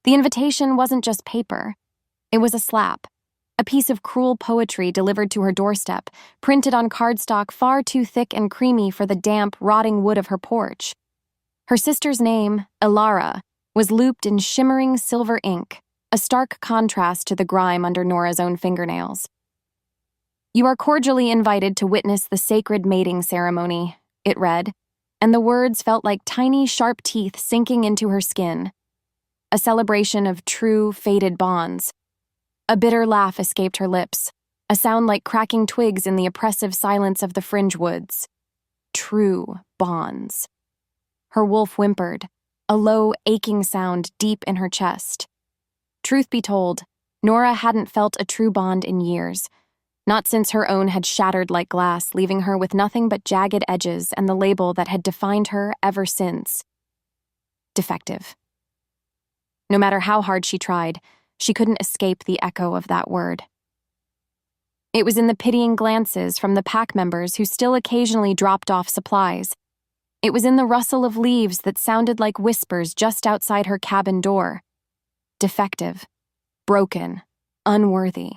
The invitation wasn't just paper. It was a slap, a piece of cruel poetry delivered to her doorstep, printed on cardstock far too thick and creamy for the damp, rotting wood of her porch. Her sister's name, Ilara, was looped in shimmering silver ink, a stark contrast to the grime under Nora's own fingernails. "You are cordially invited to witness the sacred mating ceremony," it read, and the words felt like tiny, sharp teeth sinking into her skin. A celebration of true, fated bonds. A bitter laugh escaped her lips, a sound like cracking twigs in the oppressive silence of the fringe woods. True bonds. Her wolf whimpered, a low, aching sound deep in her chest. Truth be told, Nora hadn't felt a true bond in years, not since her own had shattered like glass, leaving her with nothing but jagged edges and the label that had defined her ever since. Defective. No matter how hard she tried, she couldn't escape the echo of that word. It was in the pitying glances from the pack members who still occasionally dropped off supplies. It was in the rustle of leaves that sounded like whispers just outside her cabin door. Defective. Broken. Unworthy.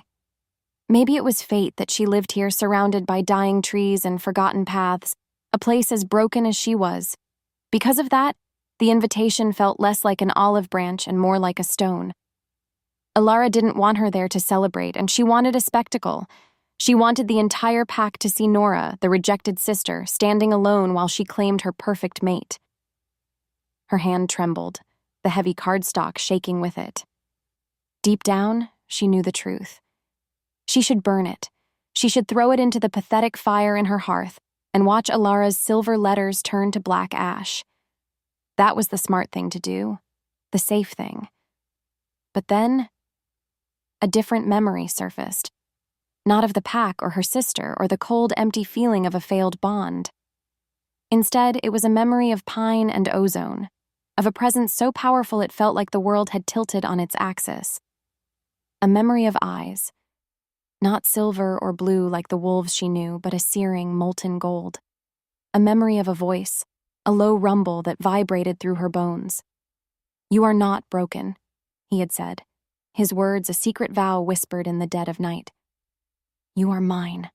Maybe it was fate that she lived here surrounded by dying trees and forgotten paths, a place as broken as she was. Because of that, the invitation felt less like an olive branch and more like a stone. Ilara didn't want her there to celebrate, and she wanted a spectacle. She wanted the entire pack to see Nora, the rejected sister, standing alone while she claimed her perfect mate. Her hand trembled, the heavy cardstock shaking with it. Deep down, she knew the truth. She should burn it. She should throw it into the pathetic fire in her hearth and watch Ilara's silver letters turn to black ash. That was the smart thing to do, the safe thing. But then, a different memory surfaced. Not of the pack or her sister or the cold, empty feeling of a failed bond. Instead, it was a memory of pine and ozone, of a presence so powerful it felt like the world had tilted on its axis. A memory of eyes. Not silver or blue like the wolves she knew, but a searing, molten gold. A memory of a voice, a low rumble that vibrated through her bones. "You are not broken," he had said, his words a secret vow whispered in the dead of night. "You are mine."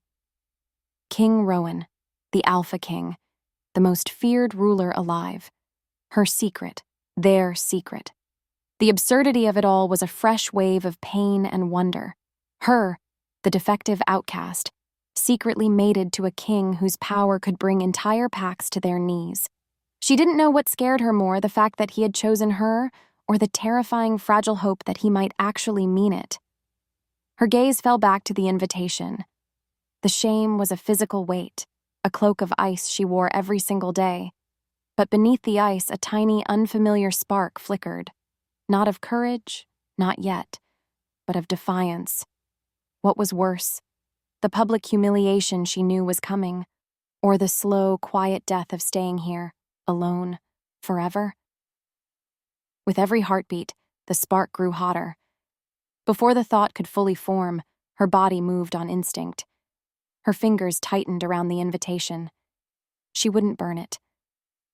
King Rowan, the Alpha King, the most feared ruler alive. Her secret, their secret. The absurdity of it all was a fresh wave of pain and wonder. Her, the defective outcast, secretly mated to a king whose power could bring entire packs to their knees. She didn't know what scared her more, the fact that he had chosen her, or the terrifying, fragile hope that he might actually mean it. Her gaze fell back to the invitation. The shame was a physical weight, a cloak of ice she wore every single day. But beneath the ice, a tiny, unfamiliar spark flickered. Not of courage, not yet, but of defiance. What was worse? The public humiliation she knew was coming, or the slow, quiet death of staying here, alone, forever? With every heartbeat, the spark grew hotter. Before the thought could fully form, her body moved on instinct. Her fingers tightened around the invitation. She wouldn't burn it.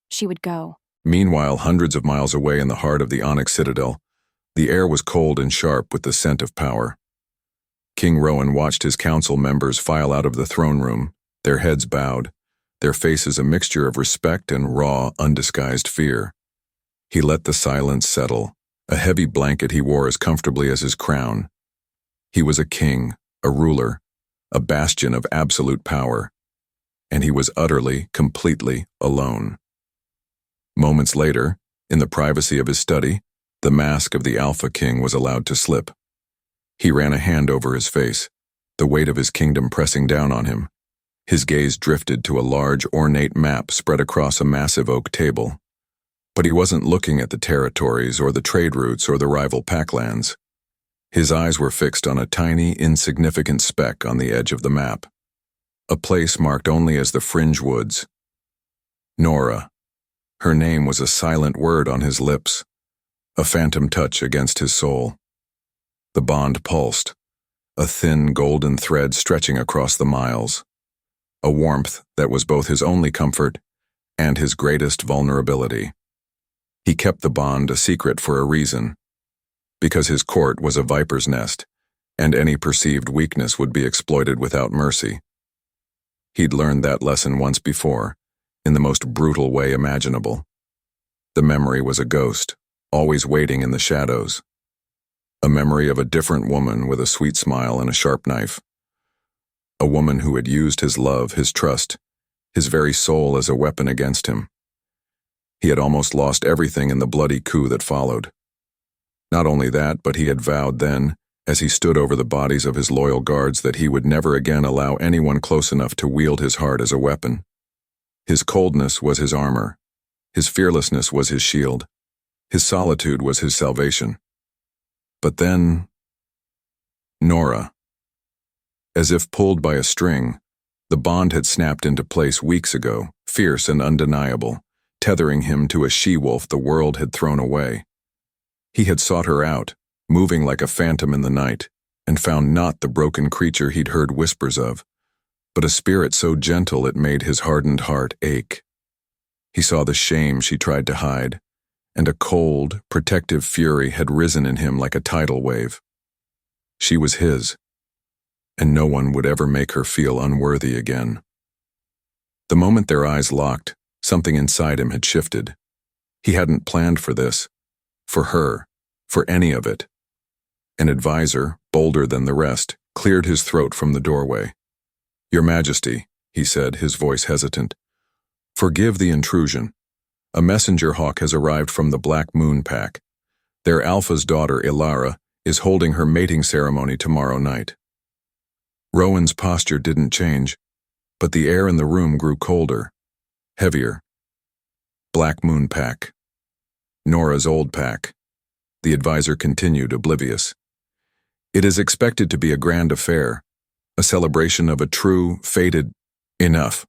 She would go. Meanwhile, hundreds of miles away in the heart of the Onyx Citadel, the air was cold and sharp with the scent of power. King Rowan watched his council members file out of the throne room, their heads bowed, their faces a mixture of respect and raw, undisguised fear. He let the silence settle, a heavy blanket he wore as comfortably as his crown. He was a king, a ruler, a bastion of absolute power, and he was utterly, completely alone. Moments later, in the privacy of his study, the mask of the Alpha King was allowed to slip. He ran a hand over his face, the weight of his kingdom pressing down on him. His gaze drifted to a large, ornate map spread across a massive oak table. But he wasn't looking at the territories or the trade routes or the rival packlands. His eyes were fixed on a tiny, insignificant speck on the edge of the map, a place marked only as the Fringe Woods. Nora. Her name was a silent word on his lips, a phantom touch against his soul. The bond pulsed, a thin golden thread stretching across the miles, a warmth that was both his only comfort and his greatest vulnerability. He kept the bond a secret for a reason. because his court was a viper's nest, and any perceived weakness would be exploited without mercy. He'd learned that lesson once before, in the most brutal way imaginable. The memory was a ghost, always waiting in the shadows. A memory of a different woman with a sweet smile and a sharp knife. A woman who had used his love, his trust, his very soul as a weapon against him. He had almost lost everything in the bloody coup that followed. Not only that, but he had vowed then, as he stood over the bodies of his loyal guards, that he would never again allow anyone close enough to wield his heart as a weapon. His coldness was his armor. His fearlessness was his shield. His solitude was his salvation. But then, Nora. As if pulled by a string, the bond had snapped into place weeks ago, fierce and undeniable, tethering him to a she-wolf the world had thrown away. He had sought her out, moving like a phantom in the night, and found not the broken creature he'd heard whispers of, but a spirit so gentle it made his hardened heart ache. He saw the shame she tried to hide, and a cold, protective fury had risen in him like a tidal wave. She was his, and no one would ever make her feel unworthy again. The moment their eyes locked, something inside him had shifted. He hadn't planned for this, for her, for any of it. An advisor, bolder than the rest, cleared his throat from the doorway. "Your Majesty," he said, his voice hesitant, "forgive the intrusion. A messenger hawk has arrived from the Black Moon Pack. Their Alpha's daughter, Ilara, is holding her mating ceremony tomorrow night." Rowan's posture didn't change, but the air in the room grew colder, heavier. Black Moon Pack. Nora's old pack. The advisor continued, oblivious. "It is expected to be a grand affair, a celebration of a true, fated—" "Enough."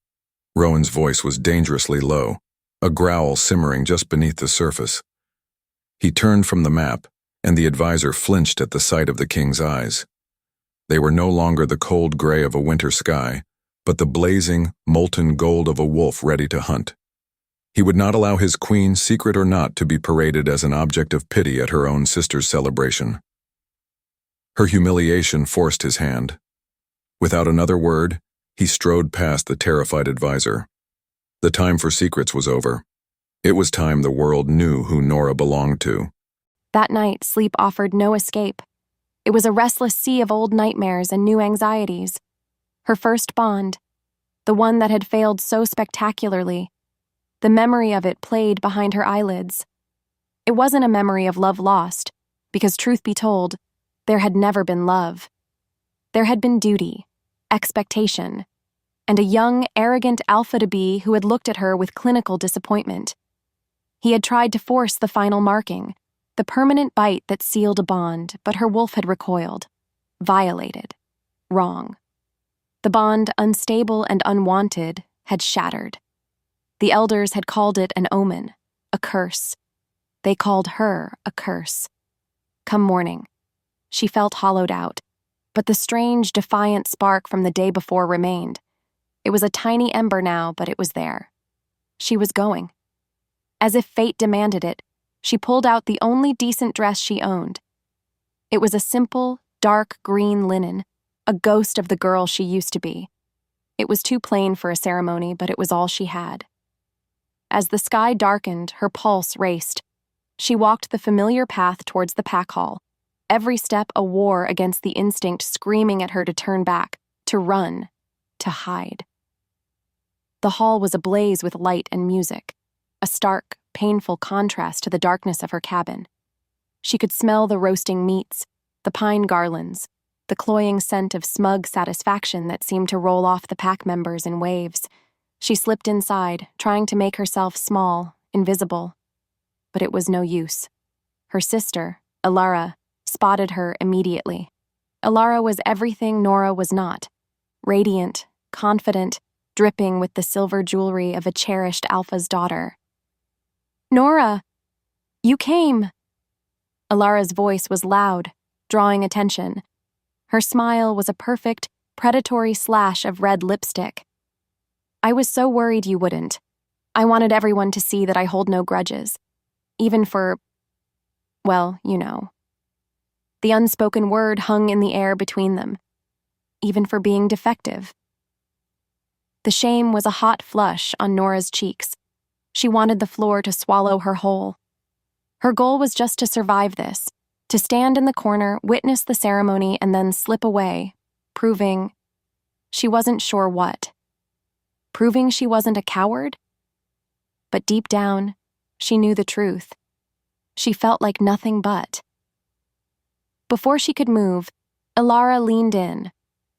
Rowan's voice was dangerously low, a growl simmering just beneath the surface. He turned from the map, and the advisor flinched at the sight of the king's eyes. They were no longer the cold gray of a winter sky, but the blazing, molten gold of a wolf ready to hunt. He would not allow his queen, secret or not, to be paraded as an object of pity at her own sister's celebration. Her humiliation forced his hand. Without another word, he strode past the terrified advisor. The time for secrets was over. It was time the world knew who Nora belonged to. That night, sleep offered no escape. It was a restless sea of old nightmares and new anxieties. Her first bond, the one that had failed so spectacularly, the memory of it played behind her eyelids. It wasn't a memory of love lost, because truth be told, there had never been love. There had been duty, expectation, and a young, arrogant alpha-to-be who had looked at her with clinical disappointment. He had tried to force the final marking, the permanent bite that sealed a bond, but her wolf had recoiled, violated, wrong. The bond, unstable and unwanted, had shattered. The elders had called it an omen, a curse. They called her a curse. Come morning, she felt hollowed out, but the strange, defiant spark from the day before remained. It was a tiny ember now, but it was there. She was going. As if fate demanded it, she pulled out the only decent dress she owned. It was a simple, dark green linen, a ghost of the girl she used to be. It was too plain for a ceremony, but it was all she had. As the sky darkened, her pulse raced. She walked the familiar path towards the pack hall, every step a war against the instinct screaming at her to turn back, to run, to hide. The hall was ablaze with light and music, a stark, painful contrast to the darkness of her cabin. She could smell the roasting meats, the pine garlands, the cloying scent of smug satisfaction that seemed to roll off the pack members in waves. She slipped inside, trying to make herself small, invisible. But it was no use. Her sister, Ilara, spotted her immediately. Ilara was everything Nora was not. Radiant, confident, dripping with the silver jewelry of a cherished Alpha's daughter. "Nora, you came!" Ilara's voice was loud, drawing attention. Her smile was a perfect, predatory slash of red lipstick. "I was so worried you wouldn't. I wanted everyone to see that I hold no grudges. Even for, well, you know." The unspoken word hung in the air between them, even for being defective. The shame was a hot flush on Nora's cheeks. She wanted the floor to swallow her whole. Her goal was just to survive this, to stand in the corner, witness the ceremony, and then slip away, proving she wasn't sure what. Proving she wasn't a coward? But deep down, she knew the truth. She felt like nothing but. Before she could move, Ilara leaned in,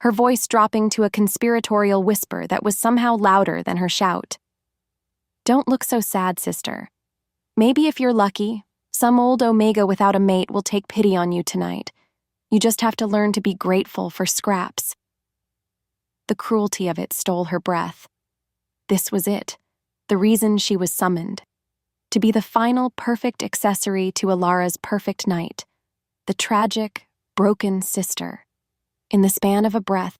her voice dropping to a conspiratorial whisper that was somehow louder than her shout. "Don't look so sad, sister. Maybe if you're lucky, some old Omega without a mate will take pity on you tonight. You just have to learn to be grateful for scraps." The cruelty of it stole her breath. This was it, the reason she was summoned. To be the final perfect accessory to Ilara's perfect night. The tragic, broken sister. In the span of a breath,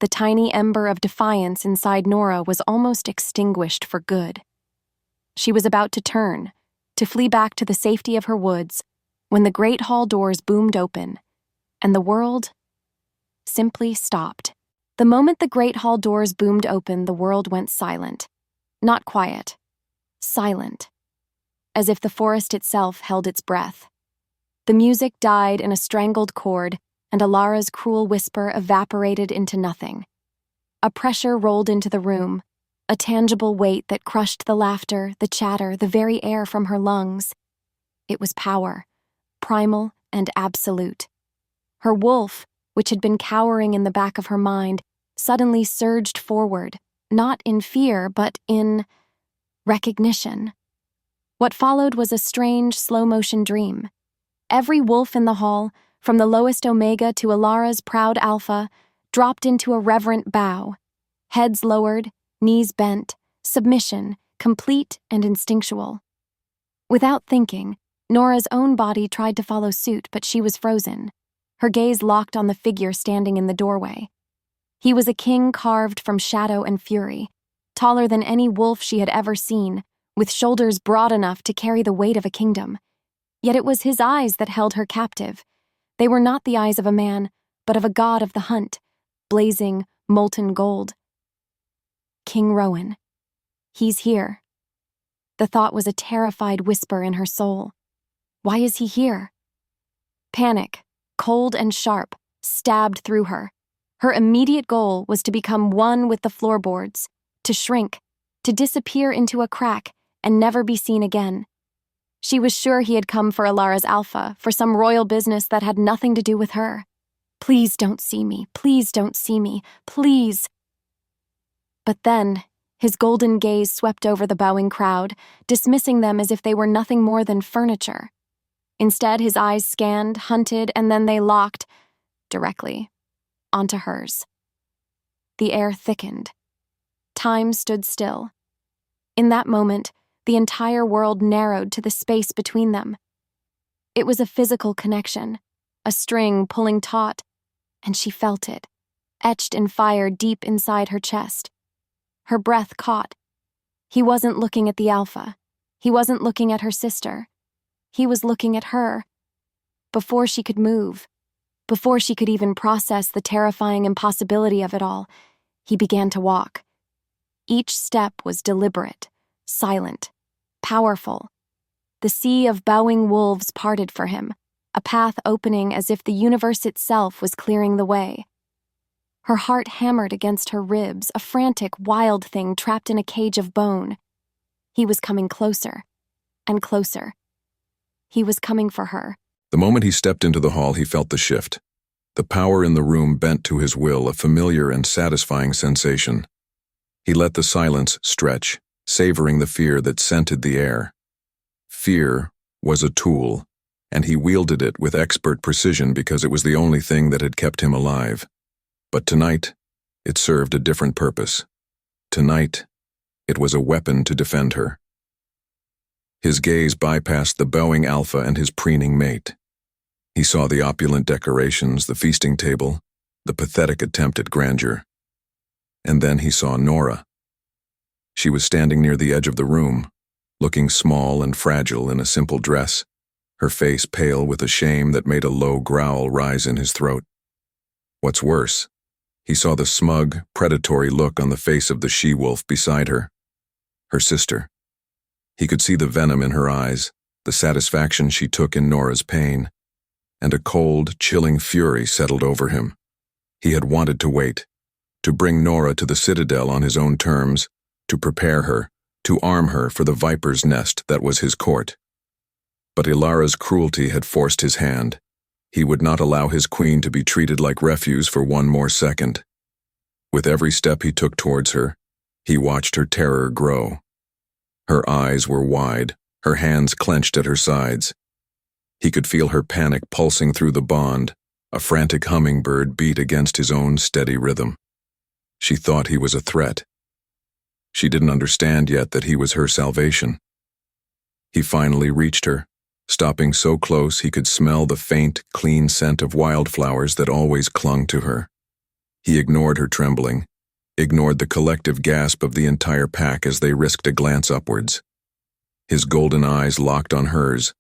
the tiny ember of defiance inside Nora was almost extinguished for good. She was about to turn, to flee back to the safety of her woods, when the great hall doors boomed open, and the world simply stopped. The moment the great hall doors boomed open, the world went silent. Not quiet. Silent. As if the forest itself held its breath. The music died in a strangled chord, and Ilara's cruel whisper evaporated into nothing. A pressure rolled into the room, a tangible weight that crushed the laughter, the chatter, the very air from her lungs. It was power, primal and absolute. Her wolf, which had been cowering in the back of her mind, suddenly surged forward, not in fear, but in recognition. What followed was a strange, slow-motion dream. Every wolf in the hall, from the lowest Omega to Ilara's proud Alpha, dropped into a reverent bow. Heads lowered, knees bent, submission, complete and instinctual. Without thinking, Nora's own body tried to follow suit, but she was frozen. Her gaze locked on the figure standing in the doorway. He was a king carved from shadow and fury, taller than any wolf she had ever seen, with shoulders broad enough to carry the weight of a kingdom. Yet it was his eyes that held her captive. They were not the eyes of a man, but of a god of the hunt, blazing, molten gold. King Rowan. He's here. The thought was a terrified whisper in her soul. Why is he here? Panic, cold and sharp, stabbed through her. Her immediate goal was to become one with the floorboards, to shrink, to disappear into a crack and never be seen again. She was sure he had come for Ilara's Alpha, for some royal business that had nothing to do with her. Please don't see me, please don't see me, please. But then, his golden gaze swept over the bowing crowd, dismissing them as if they were nothing more than furniture. Instead, his eyes scanned, hunted, and then they locked, directly, onto hers. The air thickened. Time stood still. In that moment, the entire world narrowed to the space between them. It was a physical connection, a string pulling taut, and she felt it, etched in fire deep inside her chest. Her breath caught. He wasn't looking at the Alpha. He wasn't looking at her sister. He was looking at her. Before she could move, before she could even process the terrifying impossibility of it all, he began to walk. Each step was deliberate, silent, powerful. The sea of bowing wolves parted for him, a path opening as if the universe itself was clearing the way. Her heart hammered against her ribs, a frantic, wild thing trapped in a cage of bone. He was coming closer, and closer. He was coming for her. The moment he stepped into the hall, he felt the shift. The power in the room bent to his will, a familiar and satisfying sensation. He let the silence stretch, savoring the fear that scented the air. Fear was a tool, and he wielded it with expert precision because it was the only thing that had kept him alive. But tonight, it served a different purpose. Tonight, it was a weapon to defend her. His gaze bypassed the bowing Alpha and his preening mate. He saw the opulent decorations, the feasting table, the pathetic attempt at grandeur. And then he saw Nora. She was standing near the edge of the room, looking small and fragile in a simple dress, her face pale with a shame that made a low growl rise in his throat. What's worse, he saw the smug, predatory look on the face of the she-wolf beside her, her sister. He could see the venom in her eyes, the satisfaction she took in Nora's pain, and a cold, chilling fury settled over him. He had wanted to wait, to bring Nora to the citadel on his own terms, to prepare her, to arm her for the viper's nest that was his court. But Ilara's cruelty had forced his hand. He would not allow his queen to be treated like refuse for one more second. With every step he took towards her, he watched her terror grow. Her eyes were wide, her hands clenched at her sides. He could feel her panic pulsing through the bond. A frantic hummingbird beat against his own steady rhythm. She thought he was a threat. She didn't understand yet that he was her salvation. He finally reached her, stopping so close he could smell the faint, clean scent of wildflowers that always clung to her. He ignored her trembling, ignored the collective gasp of the entire pack as they risked a glance upwards. His golden eyes locked on hers,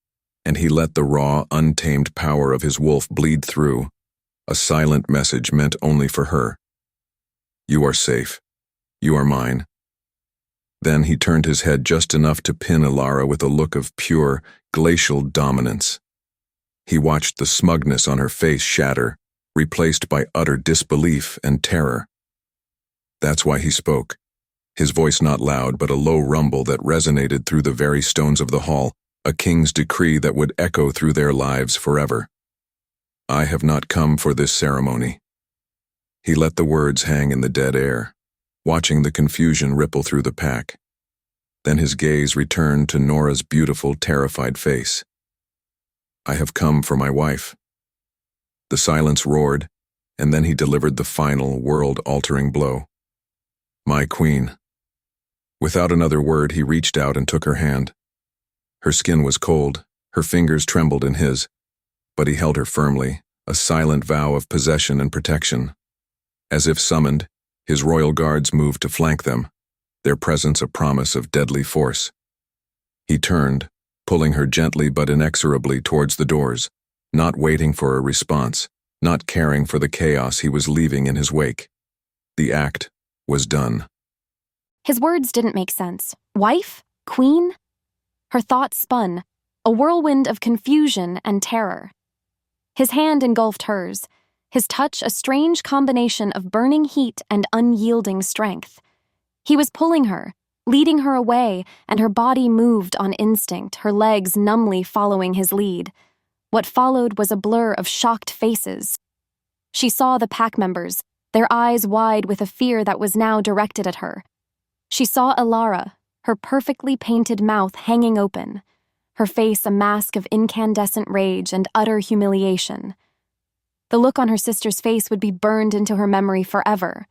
and he let the raw, untamed power of his wolf bleed through, a silent message meant only for her. You are safe. You are mine. Then he turned his head just enough to pin Ilara with a look of pure, glacial dominance. He watched the smugness on her face shatter, replaced by utter disbelief and terror. That's why he spoke, his voice not loud but a low rumble that resonated through the very stones of the hall, a king's decree that would echo through their lives forever. I have not come for this ceremony. He let the words hang in the dead air, watching the confusion ripple through the pack. Then his gaze returned to Nora's beautiful, terrified face. I have come for my wife. The silence roared, and then he delivered the final, world-altering blow. My queen. Without another word, he reached out and took her hand. Her skin was cold, her fingers trembled in his, but he held her firmly, a silent vow of possession and protection. As if summoned, his royal guards moved to flank them, their presence a promise of deadly force. He turned, pulling her gently but inexorably towards the doors, not waiting for a response, not caring for the chaos he was leaving in his wake. The act was done. His words didn't make sense. Wife? Queen? Her thoughts spun, a whirlwind of confusion and terror. His hand engulfed hers, his touch a strange combination of burning heat and unyielding strength. He was pulling her, leading her away, and her body moved on instinct, her legs numbly following his lead. What followed was a blur of shocked faces. She saw the pack members, their eyes wide with a fear that was now directed at her. She saw Ilara, her perfectly painted mouth hanging open, her face a mask of incandescent rage and utter humiliation. The look on her sister's face would be burned into her memory forever.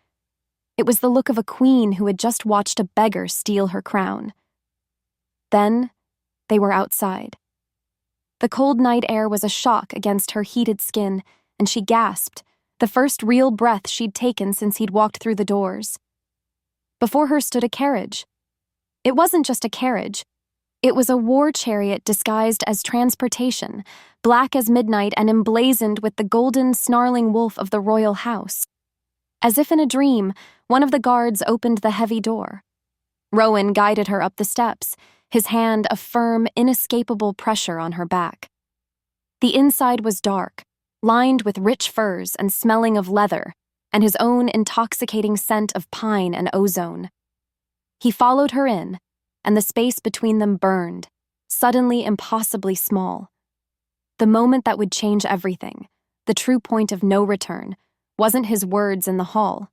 It was the look of a queen who had just watched a beggar steal her crown. Then, they were outside. The cold night air was a shock against her heated skin, and she gasped, the first real breath she'd taken since he'd walked through the doors. Before her stood a carriage. It wasn't just a carriage. It was a war chariot disguised as transportation, black as midnight and emblazoned with the golden, snarling wolf of the royal house. As if in a dream, one of the guards opened the heavy door. Rowan guided her up the steps, his hand a firm, inescapable pressure on her back. The inside was dark, lined with rich furs and smelling of leather, and his own intoxicating scent of pine and ozone. He followed her in, and the space between them burned, suddenly impossibly small. The moment that would change everything, the true point of no return, wasn't his words in the hall.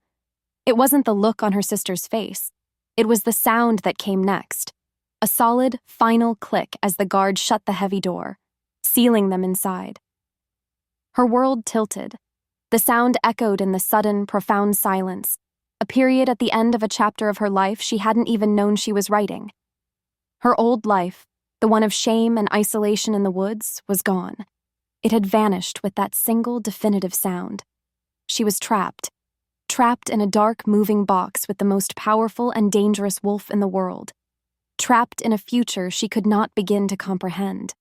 It wasn't the look on her sister's face. It was the sound that came next, a solid, final click as the guard shut the heavy door, sealing them inside. Her world tilted. The sound echoed in the sudden, profound silence, a period at the end of a chapter of her life she hadn't even known she was writing. Her old life, the one of shame and isolation in the woods, was gone. It had vanished with that single definitive sound. She was trapped in a dark, moving box with the most powerful and dangerous wolf in the world, trapped in a future she could not begin to comprehend.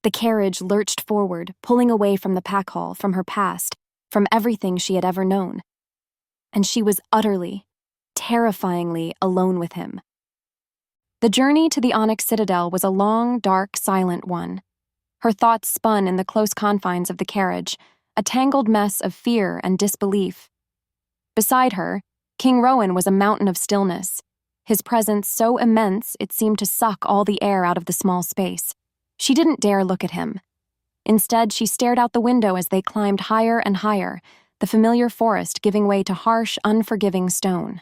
The carriage lurched forward, pulling away from the pack-hall, from her past, from everything she had ever known. And she was utterly, terrifyingly alone with him. The journey to the Onyx Citadel was a long, dark, silent one. Her thoughts spun in the close confines of the carriage, a tangled mess of fear and disbelief. Beside her, King Rowan was a mountain of stillness, his presence so immense it seemed to suck all the air out of the small space. She didn't dare look at him. Instead, she stared out the window as they climbed higher and higher, the familiar forest giving way to harsh, unforgiving stone.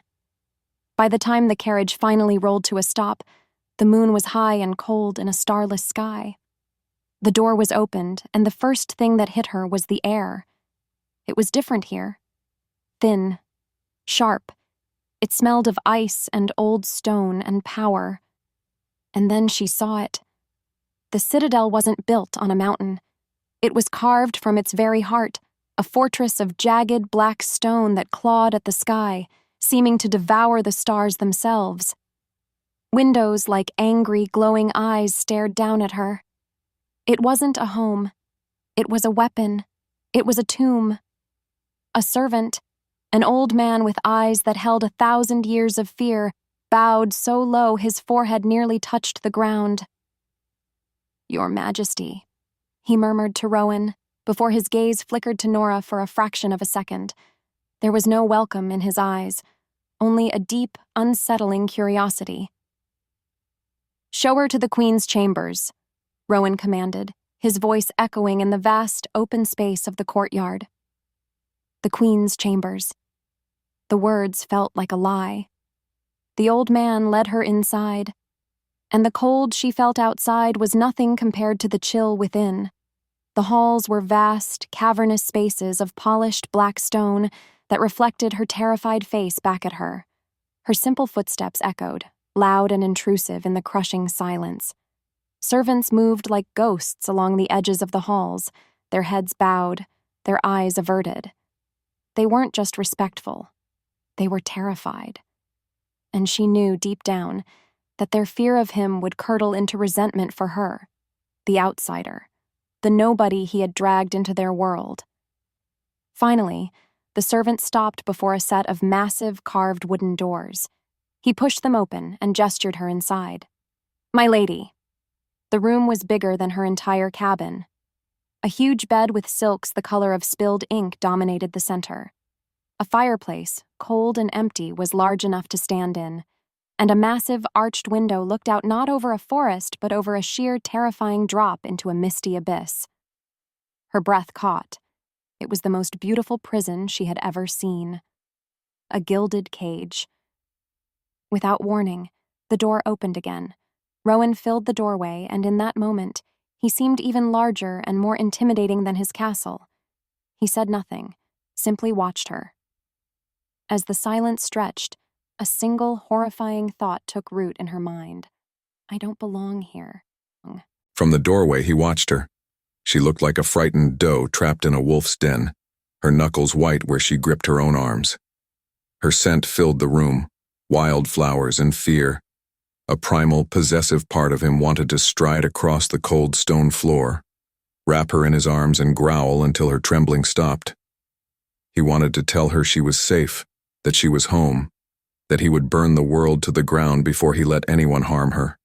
By the time the carriage finally rolled to a stop, the moon was high and cold in a starless sky. The door was opened, and the first thing that hit her was the air. It was different here. Thin, sharp. It smelled of ice and old stone and power. And then she saw it. The citadel wasn't built on a mountain. It was carved from its very heart, a fortress of jagged black stone that clawed at the sky, seeming to devour the stars themselves. Windows like angry, glowing eyes stared down at her. It wasn't a home. It was a weapon. It was a tomb. A servant, an old man with eyes that held 1,000 years of fear, bowed so low his forehead nearly touched the ground. "Your Majesty," he murmured to Rowan, before his gaze flickered to Nora for a fraction of a second. There was no welcome in his eyes, only a deep, unsettling curiosity. "Show her to the Queen's chambers," Rowan commanded, his voice echoing in the vast, open space of the courtyard. The Queen's chambers. The words felt like a lie. The old man led her inside, and the cold she felt outside was nothing compared to the chill within. The halls were vast, cavernous spaces of polished black stone that reflected her terrified face back at her. Her simple footsteps echoed, loud and intrusive in the crushing silence. Servants moved like ghosts along the edges of the halls, their heads bowed, their eyes averted. They weren't just respectful. They were terrified. And she knew deep down that their fear of him would curdle into resentment for her, the outsider, the nobody he had dragged into their world. Finally, the servant stopped before a set of massive carved wooden doors. He pushed them open and gestured her inside. "My lady." The room was bigger than her entire cabin. A huge bed with silks the color of spilled ink dominated the center. A fireplace, cold and empty, was large enough to stand in, and a massive arched window looked out not over a forest but over a sheer terrifying drop into a misty abyss. Her breath caught. It was the most beautiful prison she had ever seen. A gilded cage. Without warning, the door opened again. Rowan filled the doorway, and in that moment, he seemed even larger and more intimidating than his castle. He said nothing, simply watched her. As the silence stretched, a single horrifying thought took root in her mind. I don't belong here. From the doorway, he watched her. She looked like a frightened doe trapped in a wolf's den, her knuckles white where she gripped her own arms. Her scent filled the room, wildflowers and fear. A primal, possessive part of him wanted to stride across the cold stone floor, wrap her in his arms and growl until her trembling stopped. He wanted to tell her she was safe, that she was home, that he would burn the world to the ground before he let anyone harm her.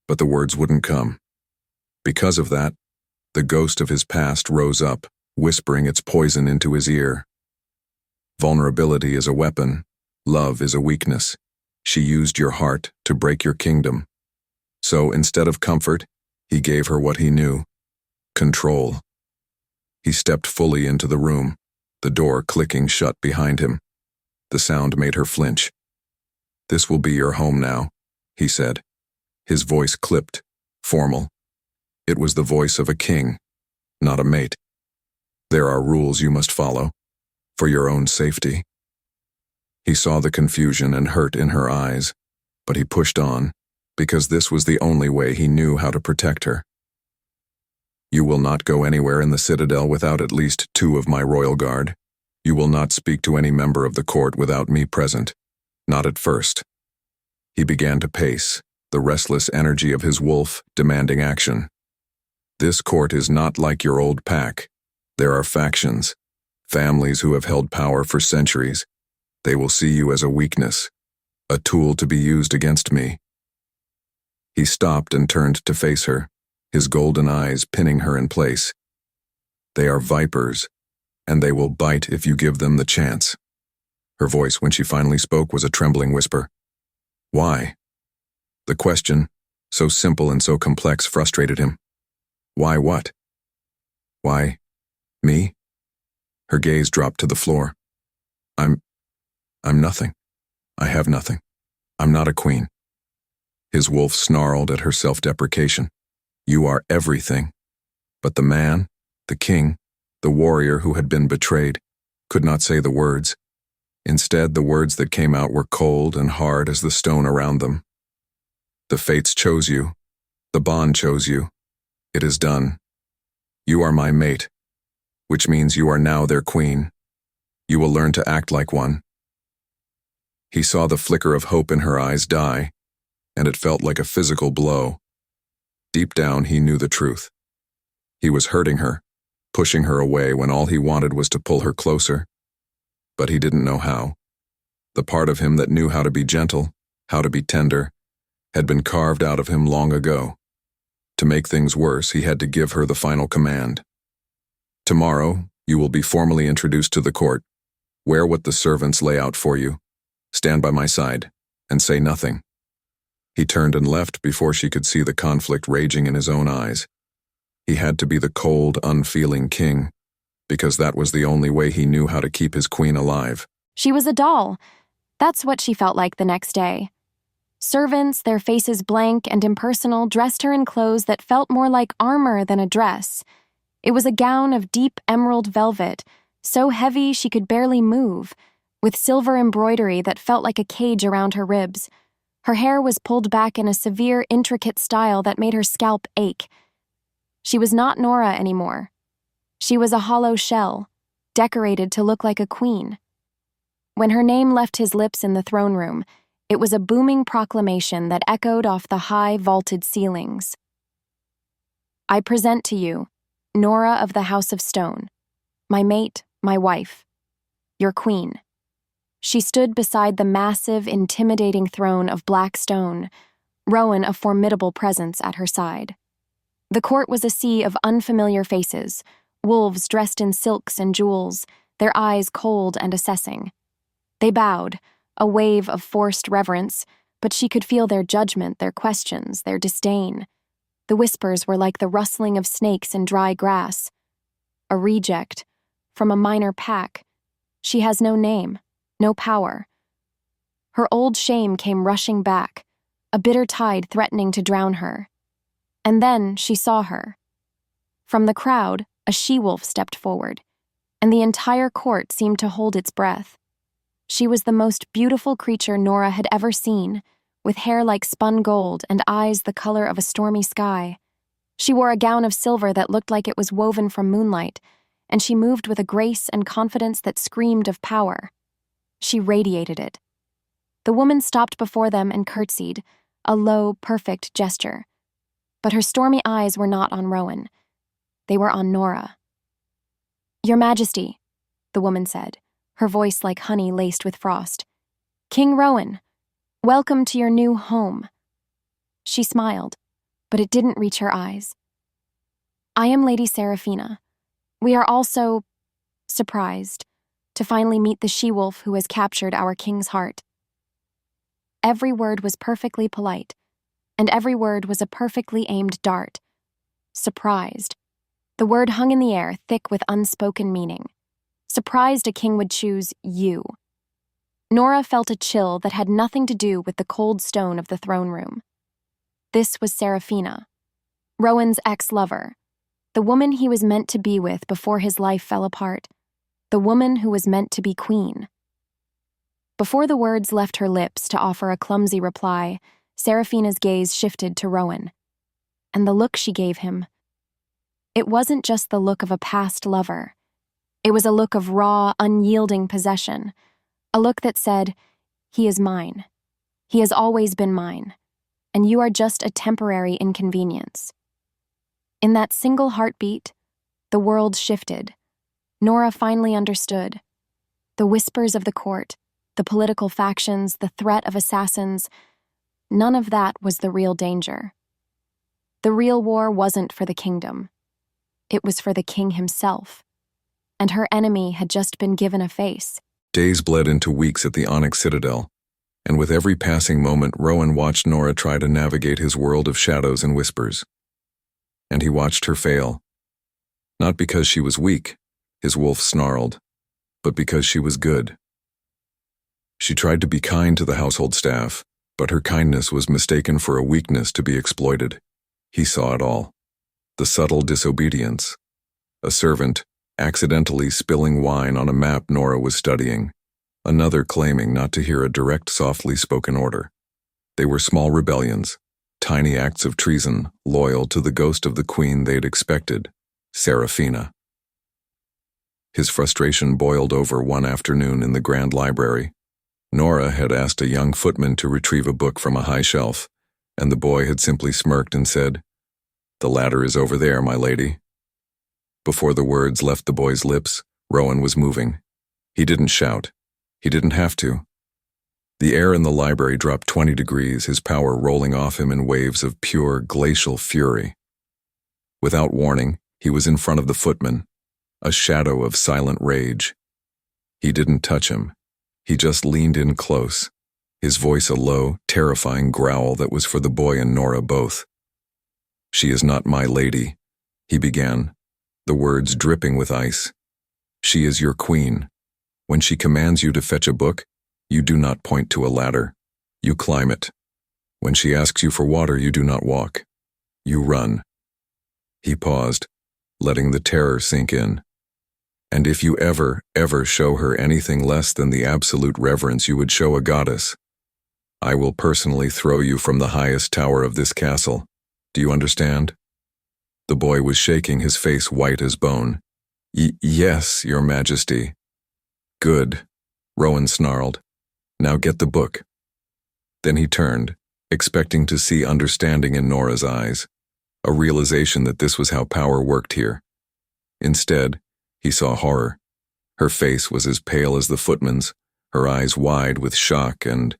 But the words wouldn't come. Because of that, the ghost of his past rose up, whispering its poison into his ear. Vulnerability is a weapon. Love is a weakness. She used your heart to break your kingdom. So instead of comfort, he gave her what he knew: control. He stepped fully into the room, the door clicking shut behind him. The sound made her flinch. "This will be your home now," he said. His voice clipped, formal. It was the voice of a king, not a mate. "There are rules you must follow, for your own safety." He saw the confusion and hurt in her eyes, but he pushed on, because this was the only way he knew how to protect her. "You will not go anywhere in the citadel without at least 2 of my royal guard. You will not speak to any member of the court without me present. Not at first." He began to pace, the restless energy of his wolf demanding action. This court is not like your old pack. There are factions, families who have held power for centuries. They will see you as a weakness, a tool to be used against me." He stopped and turned to face her, his golden eyes pinning her in place. "They are vipers, and they will bite if you give them the chance." Her voice, when she finally spoke, was a trembling whisper. "Why?" The question, so simple and so complex, frustrated him. Why what? Why me? Her gaze dropped to the floor. I'm nothing. I have nothing. I'm not a queen." His wolf snarled at her self-deprecation. "You are everything." But the man, the king, the warrior who had been betrayed, could not say the words. Instead, the words that came out were cold and hard as the stone around them. "The fates chose you. The bond chose you. It is done. You are my mate, which means you are now their queen. You will learn to act like one." He saw the flicker of hope in her eyes die, and it felt like a physical blow. Deep down, he knew the truth. He was hurting her, pushing her away when all he wanted was to pull her closer. But he didn't know how. The part of him that knew how to be gentle, how to be tender, had been carved out of him long ago. To make things worse, he had to give her the final command. "Tomorrow, you will be formally introduced to the court. Wear what the servants lay out for you. Stand by my side, and say nothing." He turned and left before she could see the conflict raging in his own eyes. He had to be the cold, unfeeling king, because that was the only way he knew how to keep his queen alive. She was a doll. That's what she felt like the next day. Servants, their faces blank and impersonal, dressed her in clothes that felt more like armor than a dress. It was a gown of deep emerald velvet, so heavy she could barely move, with silver embroidery that felt like a cage around her ribs. Her hair was pulled back in a severe, intricate style that made her scalp ache. She was not Nora anymore. She was a hollow shell, decorated to look like a queen. When her name left his lips in the throne room, it was a booming proclamation that echoed off the high, vaulted ceilings. "I present to you, Nora of the House of Stone, my mate, my wife, your queen." She stood beside the massive, intimidating throne of black stone, Rowan a formidable presence at her side. The court was a sea of unfamiliar faces, wolves dressed in silks and jewels, their eyes cold and assessing. They bowed, a wave of forced reverence, but she could feel their judgment, their questions, their disdain. The whispers were like the rustling of snakes in dry grass. A reject, from a minor pack. She has no name, no power. Her old shame came rushing back, a bitter tide threatening to drown her. And then she saw her. From the crowd, a she-wolf stepped forward, and the entire court seemed to hold its breath. She was the most beautiful creature Nora had ever seen, with hair like spun gold and eyes the color of a stormy sky. She wore a gown of silver that looked like it was woven from moonlight, and she moved with a grace and confidence that screamed of power. She radiated it. The woman stopped before them and curtsied, a low, perfect gesture. But her stormy eyes were not on Rowan. They were on Nora. "Your Majesty," the woman said, her voice like honey laced with frost. "King Rowan, welcome to your new home." She smiled, but it didn't reach her eyes. "I am Lady Seraphina. We are also surprised to finally meet the she-wolf who has captured our king's heart." Every word was perfectly polite, and every word was a perfectly aimed dart. Surprised. The word hung in the air, thick with unspoken meaning. Surprised a king would choose you. Nora felt a chill that had nothing to do with the cold stone of the throne room. This was Seraphina, Rowan's ex-lover, the woman he was meant to be with before his life fell apart, the woman who was meant to be queen. Before the words left her lips to offer a clumsy reply, Seraphina's gaze shifted to Rowan. And the look she gave him, it wasn't just the look of a past lover. It was a look of raw, unyielding possession, a look that said, "He is mine. He has always been mine, and you are just a temporary inconvenience." In that single heartbeat, the world shifted. Nora finally understood. The whispers of the court, the political factions, the threat of assassins, none of that was the real danger. The real war wasn't for the kingdom. It was for the king himself. And her enemy had just been given a face. Days bled into weeks at the Onyx Citadel, and with every passing moment, Rowan watched Nora try to navigate his world of shadows and whispers. And he watched her fail. Not because she was weak, his wolf snarled, but because she was good. She tried to be kind to the household staff, but her kindness was mistaken for a weakness to be exploited. He saw it all. The subtle disobedience. A servant accidentally spilling wine on a map Nora was studying. Another claiming not to hear a direct, softly spoken order. They were small rebellions, tiny acts of treason, loyal to the ghost of the queen they'd expected, Serafina. His frustration boiled over one afternoon in the Grand Library. Nora had asked a young footman to retrieve a book from a high shelf, and the boy had simply smirked and said, "The ladder is over there, my lady." Before the words left the boy's lips, Rowan was moving. He didn't shout. He didn't have to. The air in the library dropped 20 degrees, his power rolling off him in waves of pure, glacial fury. Without warning, he was in front of the footman, a shadow of silent rage. He didn't touch him. He just leaned in close, his voice a low, terrifying growl that was for the boy and Nora both. "She is not my lady," he began, the words dripping with ice. "She is your queen. When she commands you to fetch a book, you do not point to a ladder. You climb it. When she asks you for water, you do not walk. You run." He paused, letting the terror sink in. "And if you ever show her anything less than the absolute reverence you would show a goddess, I will personally throw you from the highest tower of this castle. Do you understand?" The boy was shaking, his face white as bone. Yes, Your Majesty." "Good," Rowan snarled. "Now get the book." Then he turned, expecting to see understanding in Nora's eyes, a realization that this was how power worked here. Instead, he saw horror. Her face was as pale as the footman's, her eyes wide with shock and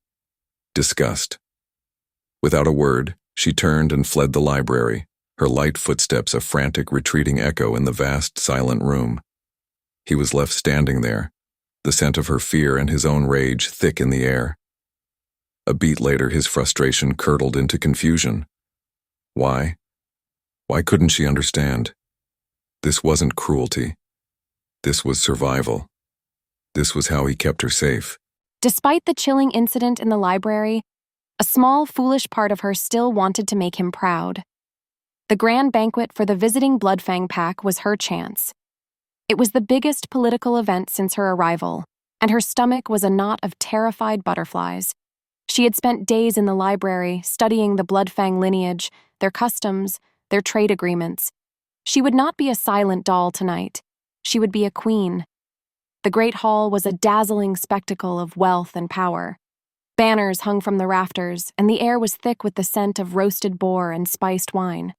disgust. Without a word, she turned and fled the library, her light footsteps a frantic retreating echo in the vast, silent room. He was left standing there, the scent of her fear and his own rage thick in the air. A beat later, his frustration curdled into confusion. Why? Why couldn't she understand? This wasn't cruelty. This was survival. This was how he kept her safe. Despite the chilling incident in the library, a small, foolish part of her still wanted to make him proud. The grand banquet for the visiting Bloodfang pack was her chance. It was the biggest political event since her arrival, and her stomach was a knot of terrified butterflies. She had spent days in the library studying the Bloodfang lineage, their customs, their trade agreements. She would not be a silent doll tonight. She would be a queen. The great hall was a dazzling spectacle of wealth and power. Banners hung from the rafters, and the air was thick with the scent of roasted boar and spiced wine.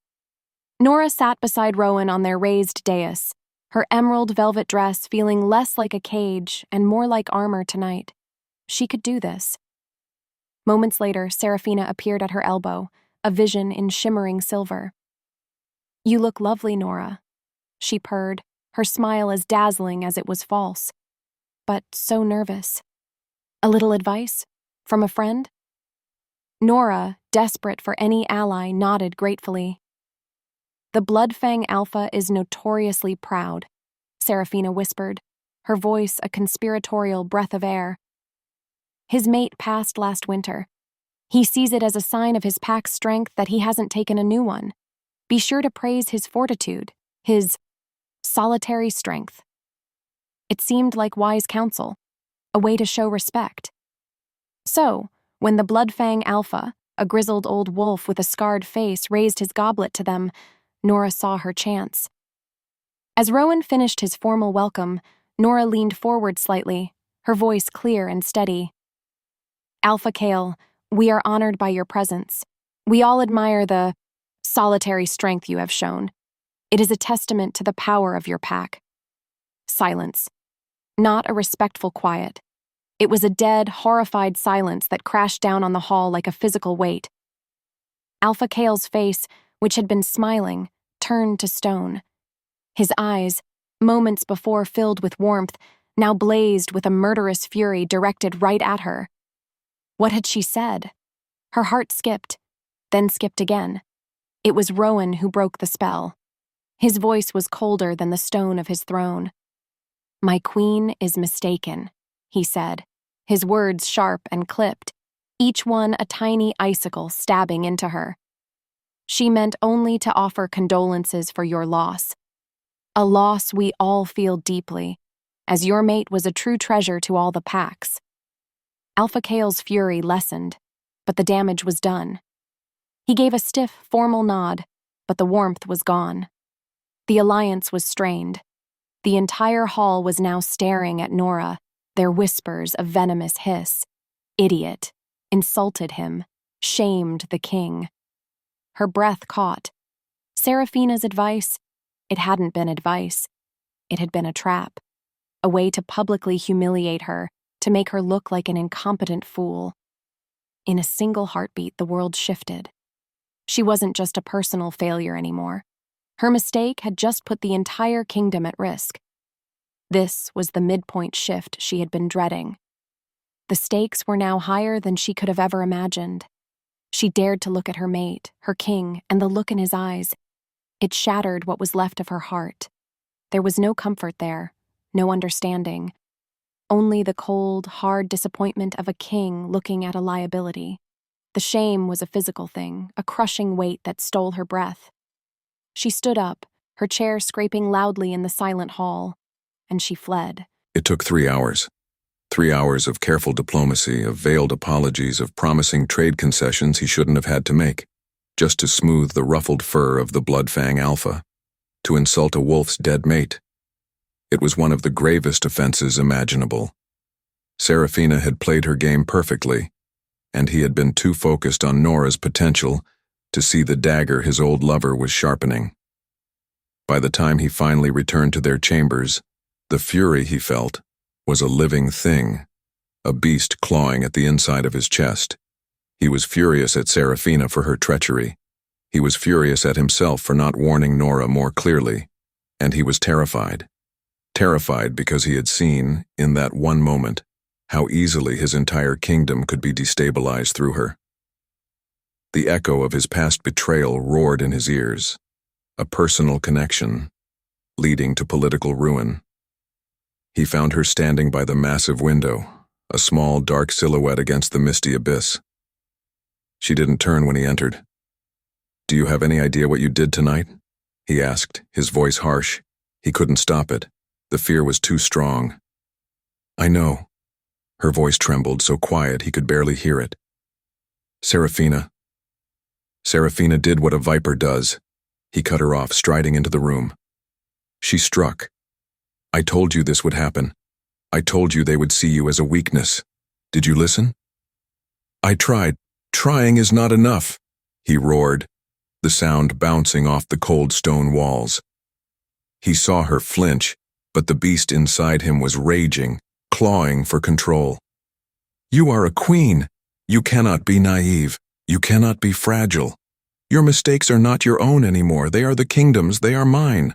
Nora sat beside Rowan on their raised dais, her emerald velvet dress feeling less like a cage and more like armor tonight. She could do this. Moments later, Serafina appeared at her elbow, a vision in shimmering silver. "You look lovely, Nora," she purred, her smile as dazzling as it was false. "But so nervous. A little advice? From a friend?" Nora, desperate for any ally, nodded gratefully. "The Bloodfang Alpha is notoriously proud," Serafina whispered, her voice a conspiratorial breath of air. "His mate passed last winter. He sees it as a sign of his pack's strength that he hasn't taken a new one. Be sure to praise his fortitude, his solitary strength." It seemed like wise counsel, a way to show respect. So, when the Bloodfang Alpha, a grizzled old wolf with a scarred face, raised his goblet to them, Nora saw her chance. As Rowan finished his formal welcome, Nora leaned forward slightly, her voice clear and steady. "Alpha Kale, we are honored by your presence. We all admire the solitary strength you have shown. It is a testament to the power of your pack. Silence. Not a respectful quiet. It was a dead, horrified silence that crashed down on the hall like a physical weight. Alpha Kale's face, which had been smiling, turned to stone. His eyes, moments before filled with warmth, now blazed with a murderous fury directed right at her. What had she said? Her heart skipped, then skipped again. It was Rowan who broke the spell. His voice was colder than the stone of his throne. "My queen is mistaken," he said, his words sharp and clipped, each one a tiny icicle stabbing into her. "She meant only to offer condolences for your loss. A loss we all feel deeply, as your mate was a true treasure to all the packs." Alpha Kale's fury lessened, but the damage was done. He gave a stiff, formal nod, but the warmth was gone. The alliance was strained. The entire hall was now staring at Nora, their whispers a venomous hiss. Idiot. Insulted him. Shamed the king. Her breath caught. Seraphina's advice? It hadn't been advice. It had been a trap. A way to publicly humiliate her, to make her look like an incompetent fool. In a single heartbeat, the world shifted. She wasn't just a personal failure anymore. Her mistake had just put the entire kingdom at risk. This was the midpoint shift she had been dreading. The stakes were now higher than she could have ever imagined. She dared to look at her mate, her king, and the look in his eyes. It shattered what was left of her heart. There was no comfort there, no understanding. Only the cold, hard disappointment of a king looking at a liability. The shame was a physical thing, a crushing weight that stole her breath. She stood up, her chair scraping loudly in the silent hall, and she fled. It took 3 hours. 3 hours of careful diplomacy, of veiled apologies, of promising trade concessions he shouldn't have had to make, just to smooth the ruffled fur of the Bloodfang Alpha, to insult a wolf's dead mate. It was one of the gravest offenses imaginable. Seraphina had played her game perfectly, and he had been too focused on Nora's potential to see the dagger his old lover was sharpening. By the time he finally returned to their chambers, the fury he felt was a living thing, a beast clawing at the inside of his chest. He was furious at Seraphina for her treachery. He was furious at himself for not warning Nora more clearly, and he was terrified. Terrified because he had seen, in that one moment, how easily his entire kingdom could be destabilized through her. The echo of his past betrayal roared in his ears, a personal connection, leading to political ruin. He found her standing by the massive window, a small, dark silhouette against the misty abyss. She didn't turn when he entered. "Do you have any idea what you did tonight?" he asked, his voice harsh. He couldn't stop it. The fear was too strong. "I know." Her voice trembled, so quiet he could barely hear it. Seraphina did what a viper does." He cut her off, striding into the room. "She struck. I told you this would happen. I told you they would see you as a weakness. Did you listen?" "I tried. Trying is not enough," he roared, the sound bouncing off the cold stone walls. He saw her flinch, but the beast inside him was raging, clawing for control. "You are a queen. You cannot be naive. You cannot be fragile. Your mistakes are not your own anymore. They are the kingdom's. They are mine."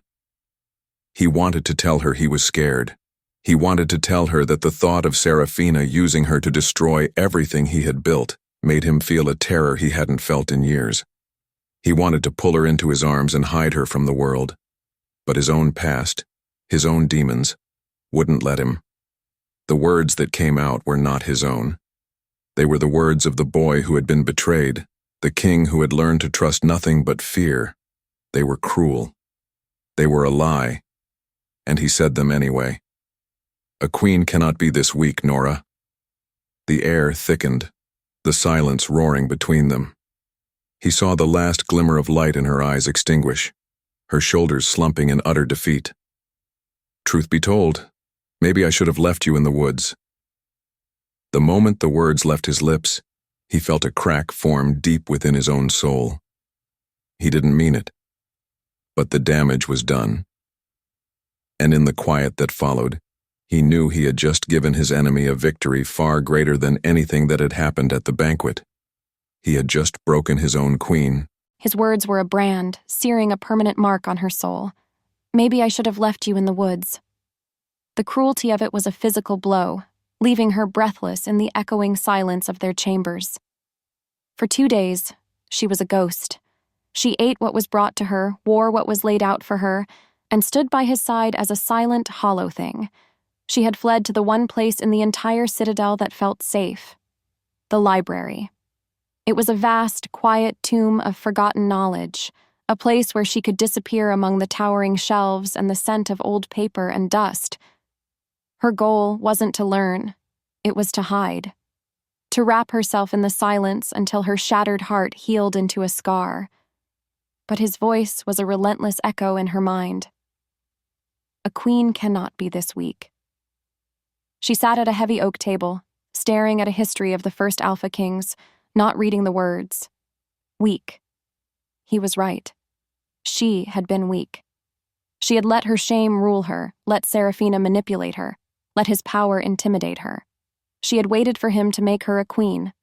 He wanted to tell her he was scared. He wanted to tell her that the thought of Seraphina using her to destroy everything he had built made him feel a terror he hadn't felt in years. He wanted to pull her into his arms and hide her from the world. But his own past, his own demons, wouldn't let him. The words that came out were not his own. They were the words of the boy who had been betrayed, the king who had learned to trust nothing but fear. They were cruel. They were a lie. And he said them anyway. "A queen cannot be this weak, Nora." The air thickened, the silence roaring between them. He saw the last glimmer of light in her eyes extinguish, her shoulders slumping in utter defeat. "Truth be told, maybe I should have left you in the woods." The moment the words left his lips, he felt a crack form deep within his own soul. He didn't mean it. But the damage was done. And in the quiet that followed, he knew he had just given his enemy a victory far greater than anything that had happened at the banquet. He had just broken his own queen. His words were a brand, searing a permanent mark on her soul. Maybe I should have left you in the woods. The cruelty of it was a physical blow, leaving her breathless in the echoing silence of their chambers. For 2 days, she was a ghost. She ate what was brought to her, wore what was laid out for her, and stood by his side as a silent, hollow thing. She had fled to the one place in the entire citadel that felt safe: the library. It was a vast, quiet tomb of forgotten knowledge, a place where she could disappear among the towering shelves and the scent of old paper and dust. Her goal wasn't to learn, it was to hide. To wrap herself in the silence until her shattered heart healed into a scar. But his voice was a relentless echo in her mind. A queen cannot be this weak. She sat at a heavy oak table, staring at a history of the first Alpha Kings, not reading the words. Weak. He was right. She had been weak. She had let her shame rule her, let Seraphina manipulate her, let his power intimidate her. She had waited for him to make her a queen.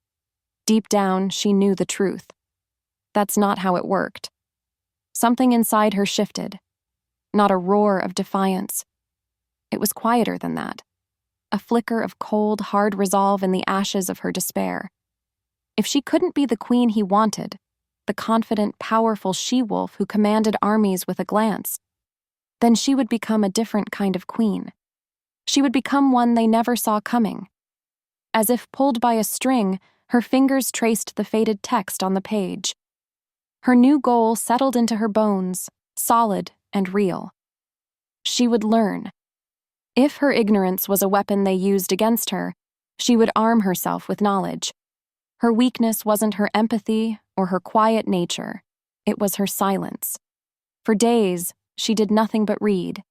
Deep down, she knew the truth. That's not how it worked. Something inside her shifted. Not a roar of defiance. It was quieter than that. A flicker of cold, hard resolve in the ashes of her despair. If she couldn't be the queen he wanted, the confident, powerful she-wolf who commanded armies with a glance, then she would become a different kind of queen. She would become one they never saw coming. As if pulled by a string, her fingers traced the faded text on the page. Her new goal settled into her bones, solid and real. She would learn. If her ignorance was a weapon they used against her, she would arm herself with knowledge. Her weakness wasn't her empathy or her quiet nature, it was her silence. For days, she did nothing but read.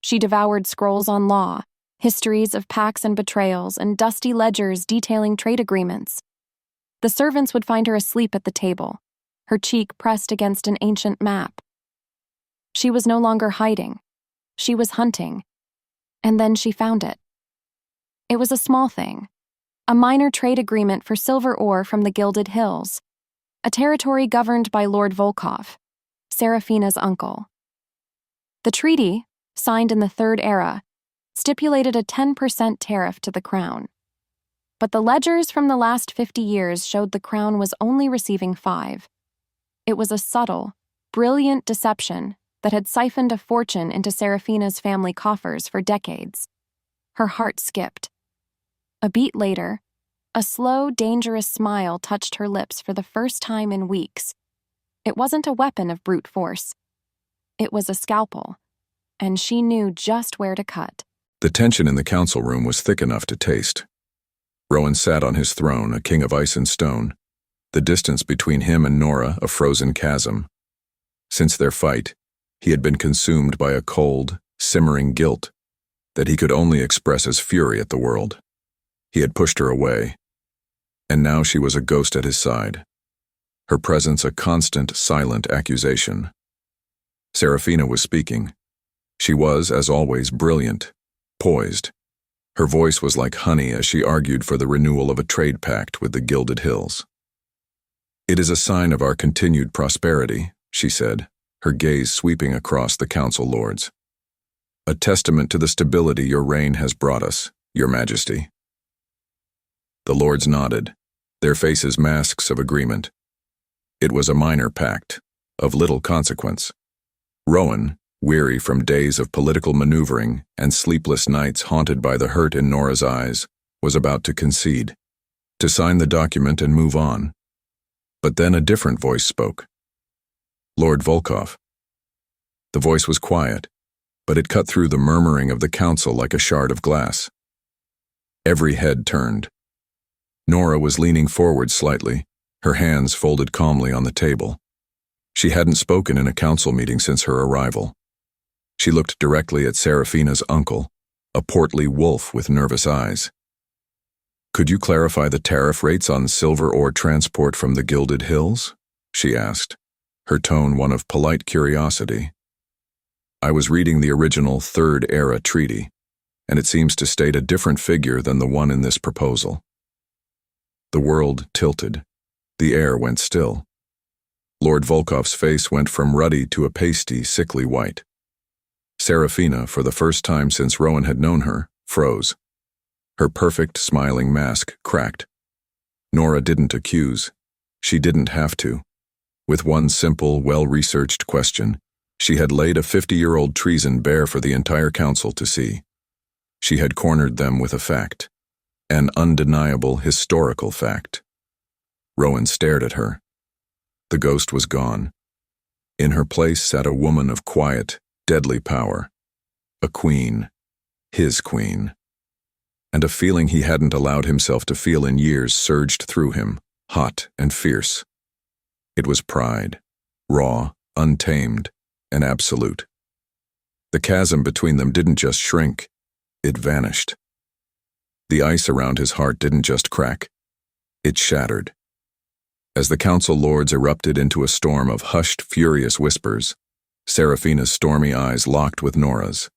She devoured scrolls on law, histories of pacts and betrayals, and dusty ledgers detailing trade agreements. The servants would find her asleep at the table, her cheek pressed against an ancient map. She was no longer hiding. She was hunting. And then she found it. It was a small thing. A minor trade agreement for silver ore from the Gilded Hills, a territory governed by Lord Volkov, Seraphina's uncle. The treaty, signed in the Third Era, stipulated a 10% tariff to the crown. But the ledgers from the last 50 years showed the crown was only receiving 5. It was a subtle, brilliant deception that had siphoned a fortune into Seraphina's family coffers for decades. Her heart skipped. A beat later, a slow, dangerous smile touched her lips for the first time in weeks. It wasn't a weapon of brute force. It was a scalpel, and she knew just where to cut. The tension in the council room was thick enough to taste. Rowan sat on his throne, a king of ice and stone. The distance between him and Nora a frozen chasm. Since their fight, he had been consumed by a cold, simmering guilt that he could only express as fury at the world. He had pushed her away, and now she was a ghost at his side. Her presence a constant, silent accusation. Seraphina was speaking. She was, as always, brilliant, poised. Her voice was like honey as she argued for the renewal of a trade pact with the Gilded Hills. "It is a sign of our continued prosperity," she said, her gaze sweeping across the council lords. "A testament to the stability your reign has brought us, Your Majesty." The lords nodded, their faces masks of agreement. It was a minor pact, of little consequence. Rowan, weary from days of political maneuvering and sleepless nights haunted by the hurt in Nora's eyes, was about to concede, to sign the document and move on. But then a different voice spoke. Lord Volkov. The voice was quiet, but it cut through the murmuring of the council like a shard of glass. Every head turned. Nora was leaning forward slightly, her hands folded calmly on the table. She hadn't spoken in a council meeting since her arrival. She looked directly at Seraphina's uncle, a portly wolf with nervous eyes. "Could you clarify the tariff rates on silver ore transport from the Gilded Hills?" she asked. her tone one of polite curiosity. I was reading the original Third Era Treaty, and it seems to state a different figure than the one in this proposal. The world tilted. The air went still. Lord Volkov's face went from ruddy to a pasty, sickly white. Serafina, for the first time since Rowan had known her, froze. Her perfect, smiling mask cracked. Nora didn't accuse. She didn't have to. With one simple, well-researched question, she had laid a 50-year-old treason bare for the entire council to see. She had cornered them with a fact. An undeniable, historical fact. Rowan stared at her. The ghost was gone. In her place sat a woman of quiet, deadly power. A queen. His queen. And a feeling he hadn't allowed himself to feel in years surged through him, hot and fierce. It was pride, raw, untamed, and absolute. The chasm between them didn't just shrink, it vanished. The ice around his heart didn't just crack, it shattered. As the council lords erupted into a storm of hushed, furious whispers, Serafina's stormy eyes locked with Nora's.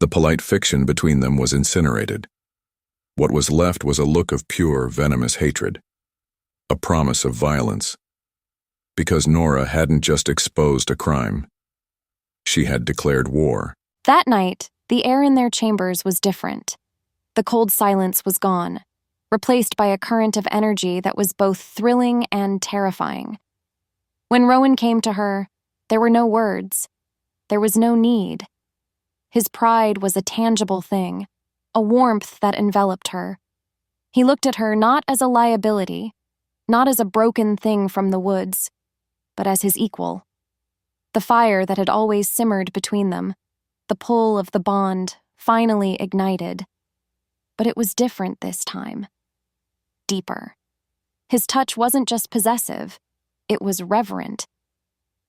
The polite fiction between them was incinerated. What was left was a look of pure, venomous hatred. A promise of violence. Because Nora hadn't just exposed a crime. She had declared war. That night, the air in their chambers was different. The cold silence was gone, replaced by a current of energy that was both thrilling and terrifying. When Rowan came to her, there were no words. There was no need. His pride was a tangible thing, a warmth that enveloped her. He looked at her not as a liability, not as a broken thing from the woods, but as his equal. The fire that had always simmered between them, the pull of the bond, finally ignited. But it was different this time. Deeper. His touch wasn't just possessive, it was reverent.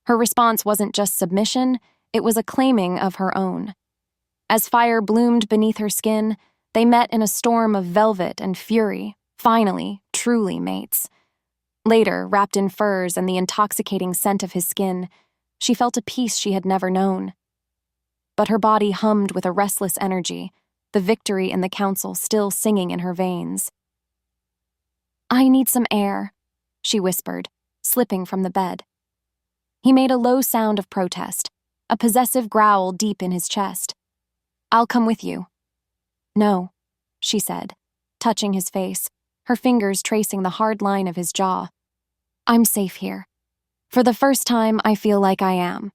Her response wasn't just submission, it was a claiming of her own. As fire bloomed beneath her skin, they met in a storm of velvet and fury, finally, truly mates. Later, wrapped in furs and the intoxicating scent of his skin, she felt a peace she had never known. But her body hummed with a restless energy, the victory in the council still singing in her veins. "I need some air," she whispered, slipping from the bed. He made a low sound of protest, a possessive growl deep in his chest. "I'll come with you." "No," she said, touching his face, her fingers tracing the hard line of his jaw. "I'm safe here. For the first time, I feel like I am."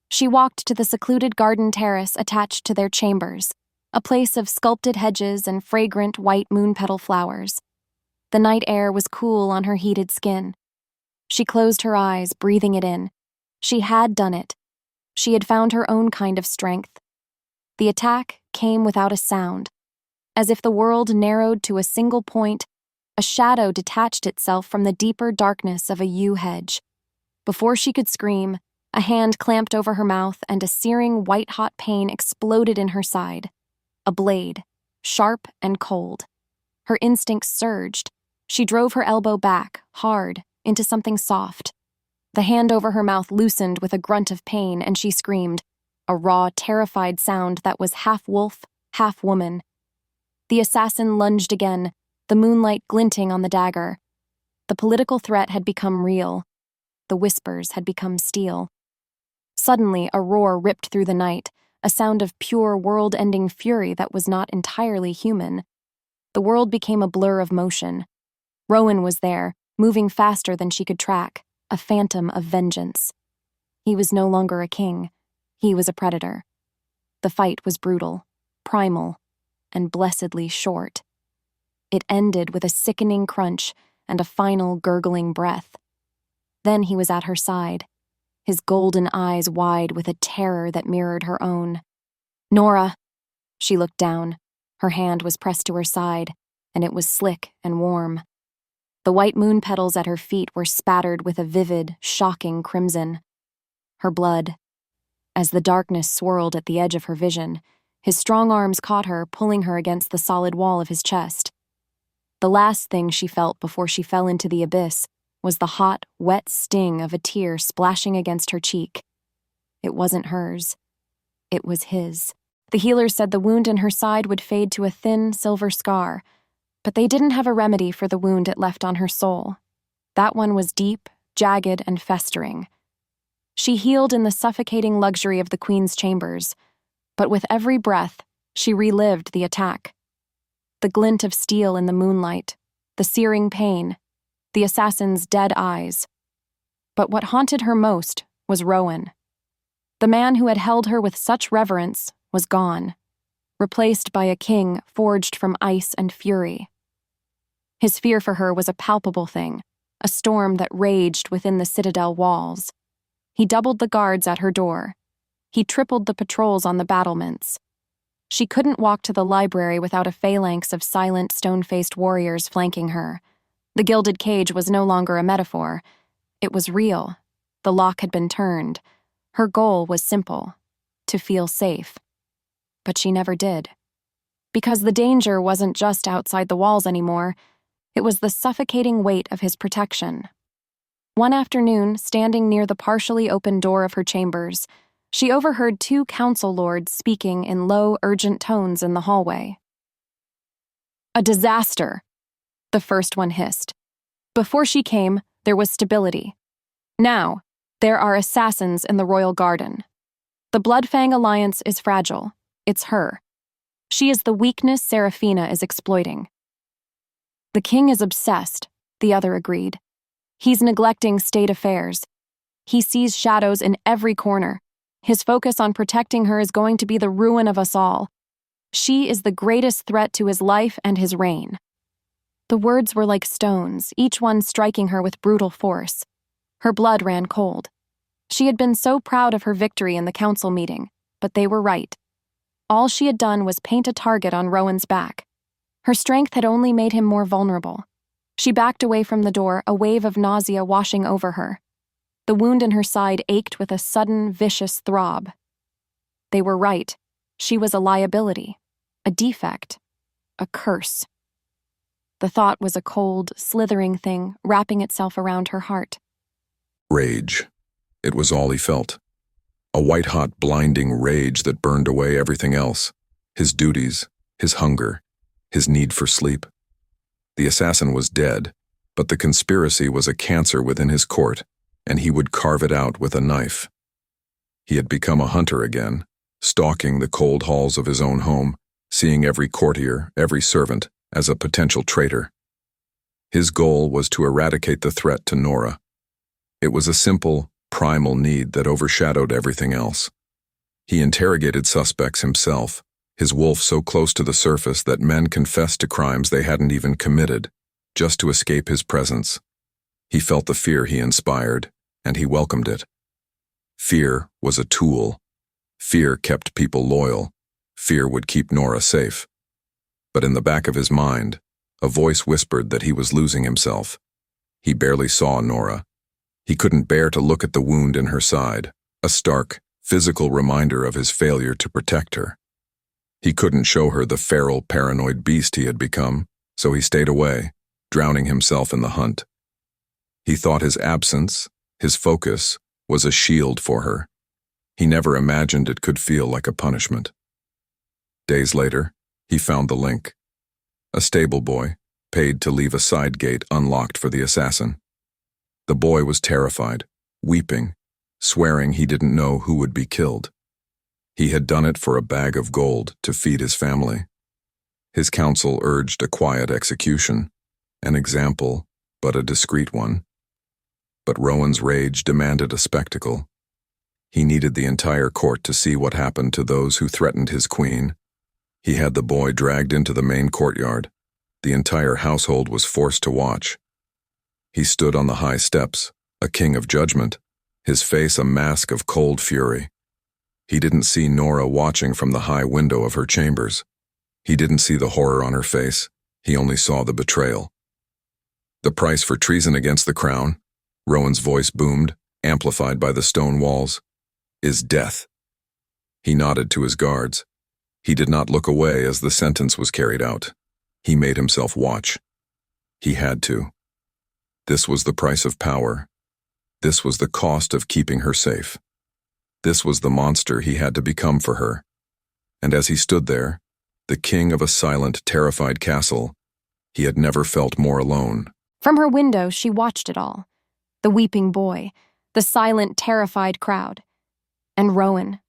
She walked to the secluded garden terrace attached to their chambers, a place of sculpted hedges and fragrant white moon-petal flowers. The night air was cool on her heated skin. She closed her eyes, breathing it in. She had done it. She had found her own kind of strength. The attack came without a sound. As if the world narrowed to a single point, a shadow detached itself from the deeper darkness of a yew hedge. Before she could scream, a hand clamped over her mouth and a searing white-hot pain exploded in her side. A blade, sharp and cold. Her instincts surged. She drove her elbow back, hard, into something soft. The hand over her mouth loosened with a grunt of pain, and she screamed, a raw, terrified sound that was half wolf, half woman. The assassin lunged again, the moonlight glinting on the dagger. The political threat had become real. The whispers had become steel. Suddenly, a roar ripped through the night, a sound of pure, world-ending fury that was not entirely human. The world became a blur of motion. Rowan was there, moving faster than she could track, a phantom of vengeance. He was no longer a king. He was a predator. The fight was brutal, primal, and blessedly short. It ended with a sickening crunch and a final gurgling breath. Then he was at her side, his golden eyes wide with a terror that mirrored her own. "Nora!" She looked down. Her hand was pressed to her side, and it was slick and warm. The white moon petals at her feet were spattered with a vivid, shocking crimson. Her blood. As the darkness swirled at the edge of her vision, his strong arms caught her, pulling her against the solid wall of his chest. The last thing she felt before she fell into the abyss was the hot, wet sting of a tear splashing against her cheek. It wasn't hers. It was his. The healers said the wound in her side would fade to a thin, silver scar, but they didn't have a remedy for the wound it left on her soul. That one was deep, jagged, and festering. She healed in the suffocating luxury of the Queen's chambers, but with every breath, she relived the attack. The glint of steel in the moonlight, the searing pain, the assassin's dead eyes. But what haunted her most was Rowan. The man who had held her with such reverence was gone, replaced by a king forged from ice and fury. His fear for her was a palpable thing, a storm that raged within the citadel walls. He doubled the guards at her door. He tripled the patrols on the battlements. She couldn't walk to the library without a phalanx of silent, stone-faced warriors flanking her. The gilded cage was no longer a metaphor. It was real. The lock had been turned. Her goal was simple: to feel safe. But she never did. Because the danger wasn't just outside the walls anymore, it was the suffocating weight of his protection. One afternoon, standing near the partially open door of her chambers, she overheard two council lords speaking in low, urgent tones in the hallway. "A disaster," the first one hissed. "Before she came, there was stability. Now, there are assassins in the royal garden. The Bloodfang Alliance is fragile. It's her. She is the weakness Seraphina is exploiting." "The king is obsessed," the other agreed. "He's neglecting state affairs. He sees shadows in every corner. His focus on protecting her is going to be the ruin of us all. She is the greatest threat to his life and his reign." The words were like stones, each one striking her with brutal force. Her blood ran cold. She had been so proud of her victory in the council meeting, but they were right. All she had done was paint a target on Rowan's back. Her strength had only made him more vulnerable. She backed away from the door, a wave of nausea washing over her. The wound in her side ached with a sudden, vicious throb. They were right. She was a liability, a defect, a curse. The thought was a cold, slithering thing wrapping itself around her heart. Rage. It was all he felt. A white-hot, blinding rage that burned away everything else. His duties, his hunger, his need for sleep. The assassin was dead, but the conspiracy was a cancer within his court, and he would carve it out with a knife. He had become a hunter again, stalking the cold halls of his own home, seeing every courtier, every servant, as a potential traitor. His goal was to eradicate the threat to Nora. It was a simple, primal need that overshadowed everything else. He interrogated suspects himself, his wolf so close to the surface that men confessed to crimes they hadn't even committed, just to escape his presence. He felt the fear he inspired, and he welcomed it. Fear was a tool. Fear kept people loyal. Fear would keep Nora safe. But in the back of his mind, a voice whispered that he was losing himself. He barely saw Nora. He couldn't bear to look at the wound in her side, a stark, physical reminder of his failure to protect her. He couldn't show her the feral, paranoid beast he had become, so he stayed away, drowning himself in the hunt. He thought his absence, his focus, was a shield for her. He never imagined it could feel like a punishment. Days later, he found the link. A stable boy, paid to leave a side gate unlocked for the assassin. The boy was terrified, weeping, swearing he didn't know who would be killed. He had done it for a bag of gold to feed his family. His counsel urged a quiet execution, an example, but a discreet one. But Rowan's rage demanded a spectacle. He needed the entire court to see what happened to those who threatened his queen. He had the boy dragged into the main courtyard. The entire household was forced to watch. He stood on the high steps, a king of judgment, his face a mask of cold fury. He didn't see Nora watching from the high window of her chambers. He didn't see the horror on her face. He only saw the betrayal. "The price for treason against the crown," Rowan's voice boomed, amplified by the stone walls, "is death." He nodded to his guards. He did not look away as the sentence was carried out. He made himself watch. He had to. This was the price of power. This was the cost of keeping her safe. This was the monster he had to become for her. And as he stood there, the king of a silent, terrified castle, he had never felt more alone. From her window, she watched it all. The weeping boy, the silent, terrified crowd, and Rowan.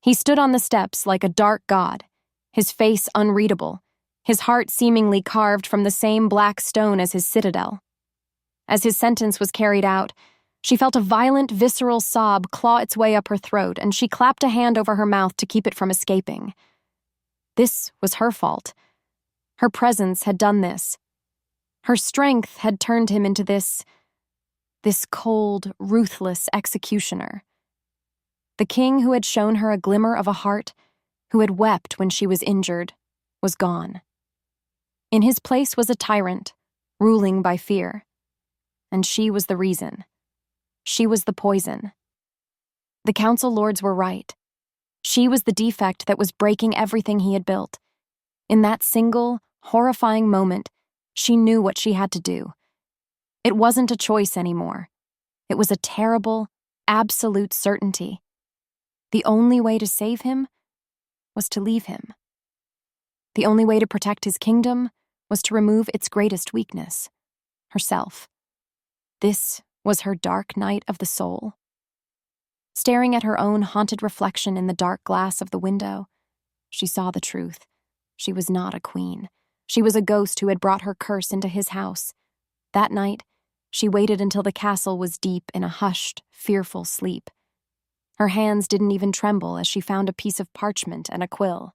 He stood on the steps like a dark god, his face unreadable, his heart seemingly carved from the same black stone as his citadel. As his sentence was carried out, she felt a violent, visceral sob claw its way up her throat, and she clapped a hand over her mouth to keep it from escaping. This was her fault. Her presence had done this. Her strength had turned him into this cold, ruthless executioner. The king who had shown her a glimmer of a heart, who had wept when she was injured, was gone. In his place was a tyrant, ruling by fear. And she was the reason. She was the poison. The council lords were right. She was the defect that was breaking everything he had built. In that single, horrifying moment, she knew what she had to do. It wasn't a choice anymore. It was a terrible, absolute certainty. The only way to save him was to leave him. The only way to protect his kingdom was to remove its greatest weakness, herself. This was her dark night of the soul. Staring at her own haunted reflection in the dark glass of the window, she saw the truth. She was not a queen. She was a ghost who had brought her curse into his house. That night, she waited until the castle was deep in a hushed, fearful sleep. Her hands didn't even tremble as she found a piece of parchment and a quill.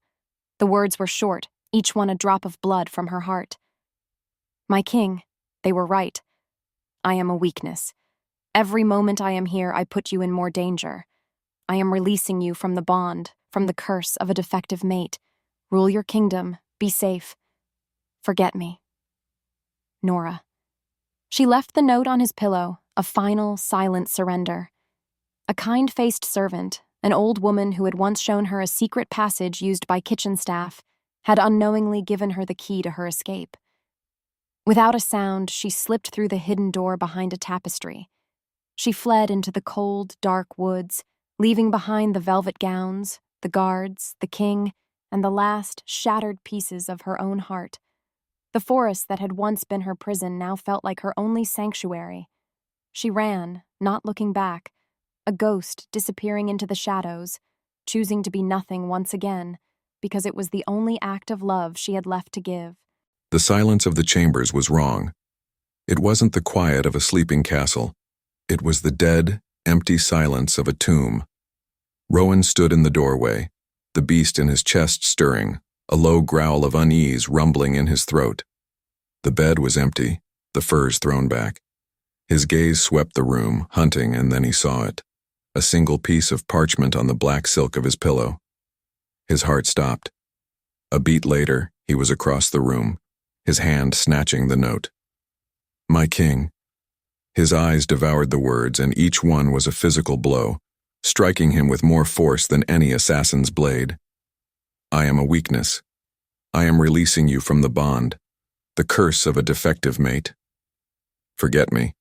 The words were short, each one a drop of blood from her heart. "My king, they were right. I am a weakness. Every moment I am here, I put you in more danger. I am releasing you from the bond, from the curse of a defective mate. Rule your kingdom, be safe. Forget me. Nora." She left the note on his pillow, a final, silent surrender. A kind-faced servant, an old woman who had once shown her a secret passage used by kitchen staff, had unknowingly given her the key to her escape. Without a sound, she slipped through the hidden door behind a tapestry. She fled into the cold, dark woods, leaving behind the velvet gowns, the guards, the king, and the last shattered pieces of her own heart. The forest that had once been her prison now felt like her only sanctuary. She ran, not looking back, a ghost disappearing into the shadows, choosing to be nothing once again, because it was the only act of love she had left to give. The silence of the chambers was wrong. It wasn't the quiet of a sleeping castle. It was the dead, empty silence of a tomb. Rowan stood in the doorway, the beast in his chest stirring, a low growl of unease rumbling in his throat. The bed was empty, the furs thrown back. His gaze swept the room, hunting, and then he saw it. A single piece of parchment on the black silk of his pillow. His heart stopped. A beat later, he was across the room, his hand snatching the note. "My king." His eyes devoured the words, and each one was a physical blow, striking him with more force than any assassin's blade. "I am a weakness. I am releasing you from the bond, the curse of a defective mate. Forget me."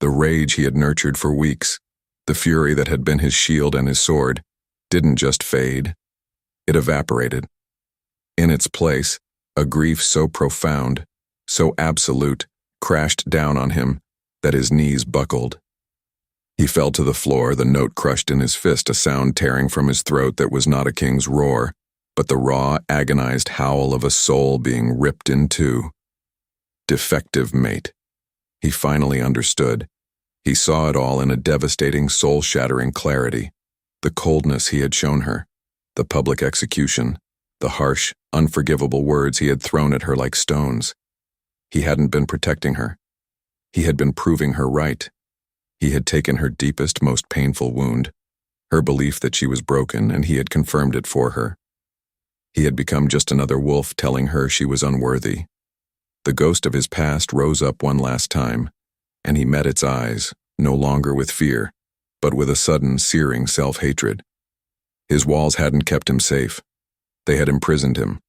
The rage he had nurtured for weeks, the fury that had been his shield and his sword, didn't just fade. It evaporated. In its place, a grief so profound, so absolute, crashed down on him that his knees buckled. He fell to the floor, the note crushed in his fist, a sound tearing from his throat that was not a king's roar, but the raw, agonized howl of a soul being ripped in two. Defective mate. He finally understood. He saw it all in a devastating, soul-shattering clarity. The coldness he had shown her, the public execution, the harsh, unforgivable words he had thrown at her like stones. He hadn't been protecting her. He had been proving her right. He had taken her deepest, most painful wound, her belief that she was broken, and he had confirmed it for her. He had become just another wolf telling her she was unworthy. The ghost of his past rose up one last time, and he met its eyes, no longer with fear, but with a sudden, searing self-hatred. His walls hadn't kept him safe. They had imprisoned him.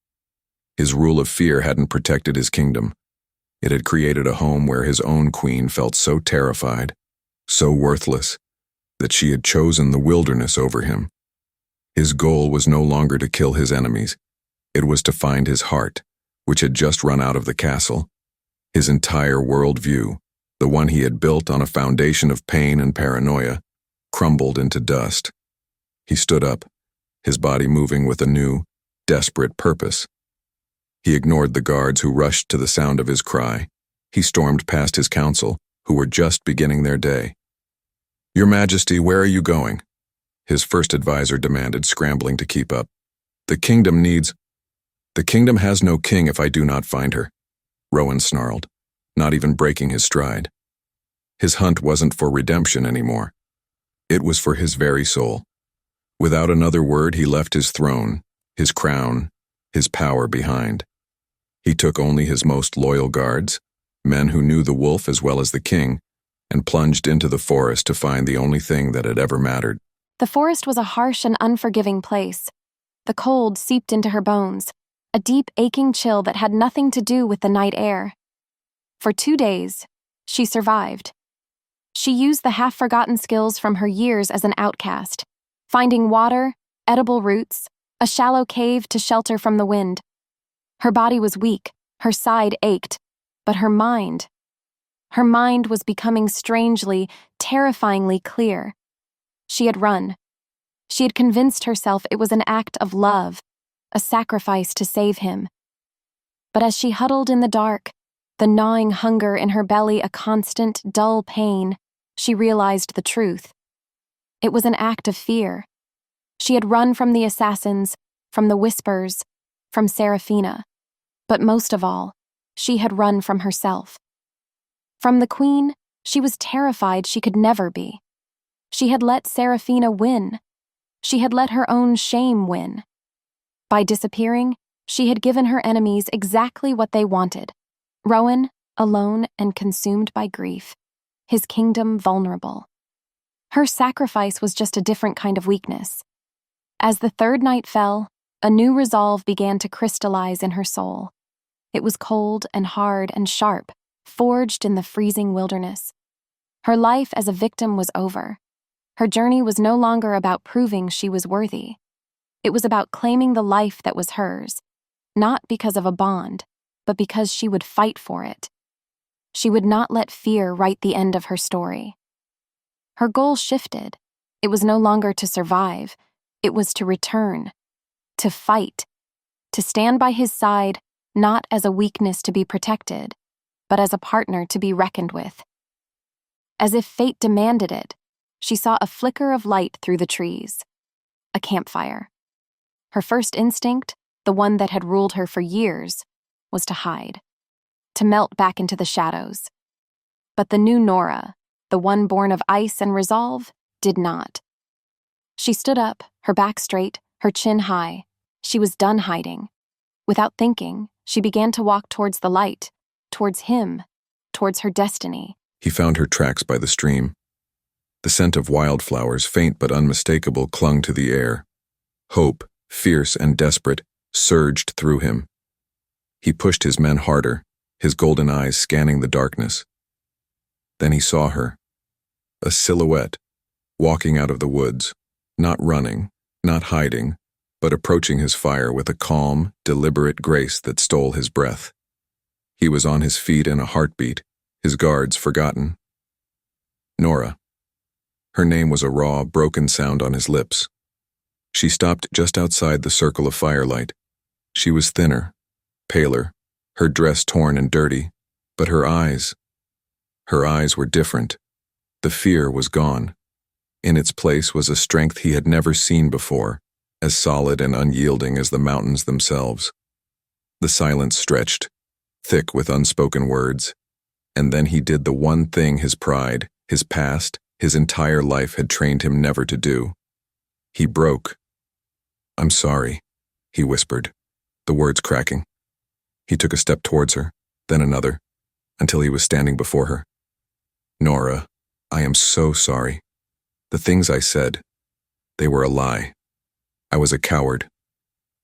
His rule of fear hadn't protected his kingdom. It had created a home where his own queen felt so terrified, so worthless, that she had chosen the wilderness over him. His goal was no longer to kill his enemies. It was to find his heart, which had just run out of the castle. His entire worldview, the one he had built on a foundation of pain and paranoia, crumbled into dust. He stood up, his body moving with a new, desperate purpose. He ignored the guards who rushed to the sound of his cry. He stormed past his council, who were just beginning their day. "Your Majesty, where are you going?" his first advisor demanded, scrambling to keep up. The kingdom has no king if I do not find her," Rowan snarled, not even breaking his stride. His hunt wasn't for redemption anymore. It was for his very soul. Without another word, he left his throne, his crown, his power behind. He took only his most loyal guards, men who knew the wolf as well as the king, and plunged into the forest to find the only thing that had ever mattered. The forest was a harsh and unforgiving place. The cold seeped into her bones, a deep, aching chill that had nothing to do with the night air. For 2 days, she survived. She used the half-forgotten skills from her years as an outcast, finding water, edible roots, a shallow cave to shelter from the wind. Her body was weak, her side ached, but her mind was becoming strangely, terrifyingly clear. She had run. She had convinced herself it was an act of love, a sacrifice to save him. But as she huddled in the dark, the gnawing hunger in her belly a constant, dull pain, she realized the truth. It was an act of fear. She had run from the assassins, from the whispers, from Seraphina. But most of all, she had run from herself. From the queen, she was terrified she could never be. She had let Seraphina win. She had let her own shame win. By disappearing, she had given her enemies exactly what they wanted. Rowan, alone and consumed by grief. His kingdom vulnerable. Her sacrifice was just a different kind of weakness. As the third night fell, a new resolve began to crystallize in her soul. It was cold and hard and sharp, forged in the freezing wilderness. Her life as a victim was over. Her journey was no longer about proving she was worthy. It was about claiming the life that was hers, not because of a bond, but because she would fight for it. She would not let fear write the end of her story. Her goal shifted. It was no longer to survive. It was to return, to fight, to stand by his side, not as a weakness to be protected, but as a partner to be reckoned with. As if fate demanded it, she saw a flicker of light through the trees. A campfire. Her first instinct, the one that had ruled her for years, was to hide, to melt back into the shadows. But the new Nora, the one born of ice and resolve, did not. She stood up, her back straight, her chin high. She was done hiding. Without thinking, she began to walk towards the light, towards him, towards her destiny. He found her tracks by the stream. The scent of wildflowers, faint but unmistakable, clung to the air. Hope, fierce and desperate, surged through him. He pushed his men harder, his golden eyes scanning the darkness. Then he saw her, a silhouette, walking out of the woods, not running, not hiding, but approaching his fire with a calm, deliberate grace that stole his breath. He was on his feet in a heartbeat, his guards forgotten. Nora. Her name was a raw, broken sound on his lips. She stopped just outside the circle of firelight. She was thinner, paler, her dress torn and dirty, but her eyes were different. The fear was gone. In its place was a strength he had never seen before, as solid and unyielding as the mountains themselves. The silence stretched, thick with unspoken words, and then he did the one thing his pride, his past, his entire life had trained him never to do. He broke. "I'm sorry," he whispered, the words cracking. He took a step towards her, then another, until he was standing before her. "Nora, I am so sorry. The things I said, they were a lie. I was a coward.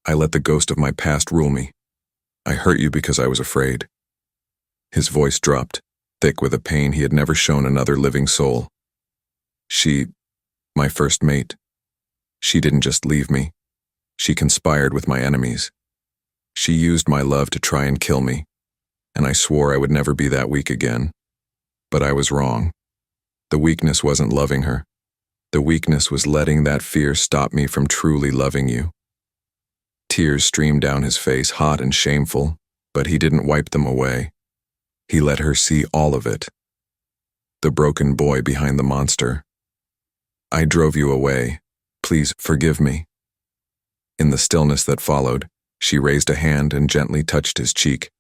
I let the ghost of my past rule me. I hurt you because I was afraid." His voice dropped, thick with a pain he had never shown another living soul. She, my first mate, she didn't just leave me. She conspired with my enemies. She used my love to try and kill me, and I swore I would never be that weak again. But I was wrong. The weakness wasn't loving her. The weakness was letting that fear stop me from truly loving you. Tears streamed down his face, hot and shameful, but he didn't wipe them away. He let her see all of it. The broken boy behind the monster. I drove you away. Please forgive me. In the stillness that followed, she raised a hand and gently touched his cheek,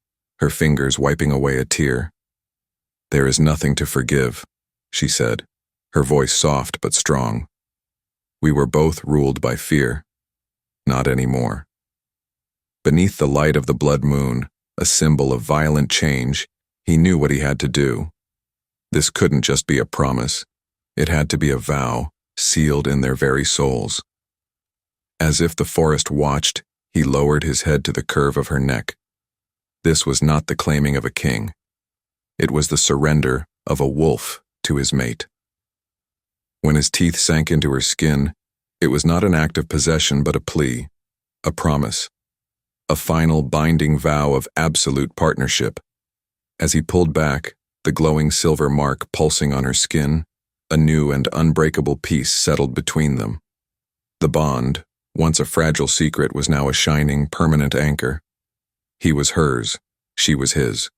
her fingers wiping away a tear. There is nothing to forgive, she said, her voice soft but strong. We were both ruled by fear. Not anymore. Beneath the light of the blood moon, a symbol of violent change, he knew what he had to do. This couldn't just be a promise. It had to be a vow, sealed in their very souls. As if the forest watched, he lowered his head to the curve of her neck. This was not the claiming of a king. It was the surrender of a wolf to his mate. When his teeth sank into her skin, it was not an act of possession but a plea, a promise, a final binding vow of absolute partnership. As he pulled back, the glowing silver mark pulsing on her skin, a new and unbreakable peace settled between them. The bond, once a fragile secret, was now a shining, permanent anchor. He was hers, she was his.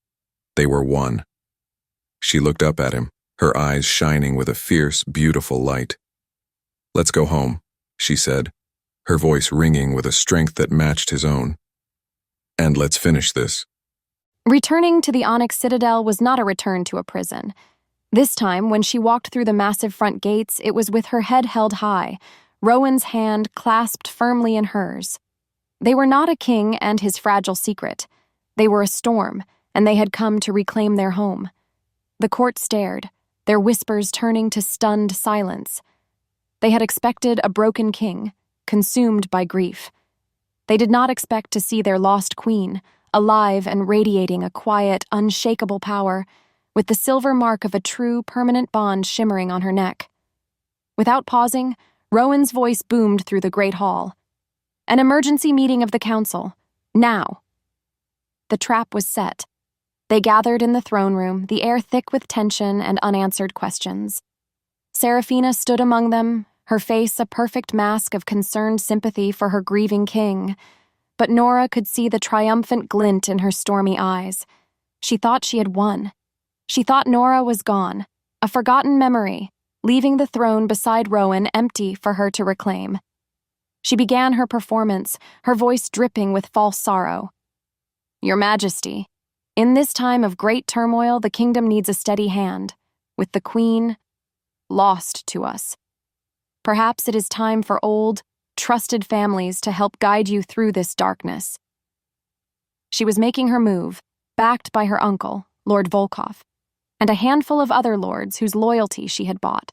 They were one. She looked up at him, her eyes shining with a fierce, beautiful light. Let's go home, she said, her voice ringing with a strength that matched his own. And let's finish this. Returning to the Onyx Citadel was not a return to a prison. This time, when she walked through the massive front gates, it was with her head held high, Rowan's hand clasped firmly in hers. They were not a king and his fragile secret. They were a storm, and they had come to reclaim their home. The court stared, their whispers turning to stunned silence. They had expected a broken king, consumed by grief. They did not expect to see their lost queen, alive and radiating a quiet, unshakable power, with the silver mark of a true, permanent bond shimmering on her neck. Without pausing, Rowan's voice boomed through the great hall. An emergency meeting of the council. Now. The trap was set. They gathered in the throne room, the air thick with tension and unanswered questions. Seraphina stood among them, her face a perfect mask of concerned sympathy for her grieving king. But Nora could see the triumphant glint in her stormy eyes. She thought she had won. She thought Nora was gone, a forgotten memory, leaving the throne beside Rowan empty for her to reclaim. She began her performance, her voice dripping with false sorrow. Your Majesty, in this time of great turmoil, the kingdom needs a steady hand, with the Queen lost to us. Perhaps it is time for old, trusted families to help guide you through this darkness. She was making her move, backed by her uncle, Lord Volkov, and a handful of other lords whose loyalty she had bought.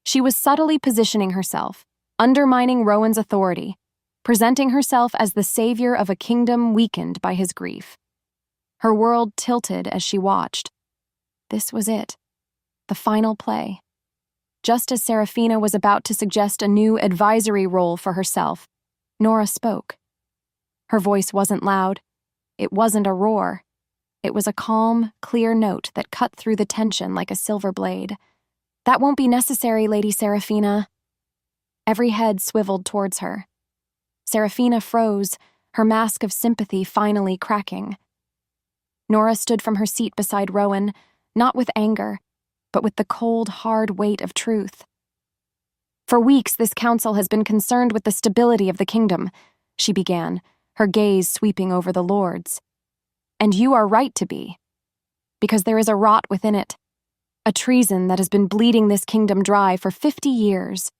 She was subtly positioning herself, undermining Rowan's authority, presenting herself as the savior of a kingdom weakened by his grief. Her world tilted as she watched. This was it, the final play. Just as Seraphina was about to suggest a new advisory role for herself, Nora spoke. Her voice wasn't loud. It wasn't a roar. It was a calm, clear note that cut through the tension like a silver blade. That won't be necessary, Lady Seraphina. Every head swiveled towards her. Seraphina froze, her mask of sympathy finally cracking. Nora stood from her seat beside Rowan, not with anger, but with the cold, hard weight of truth. For weeks, this council has been concerned with the stability of the kingdom, she began, her gaze sweeping over the lords. And you are right to be, because there is a rot within it, a treason that has been bleeding this kingdom dry for 50 years.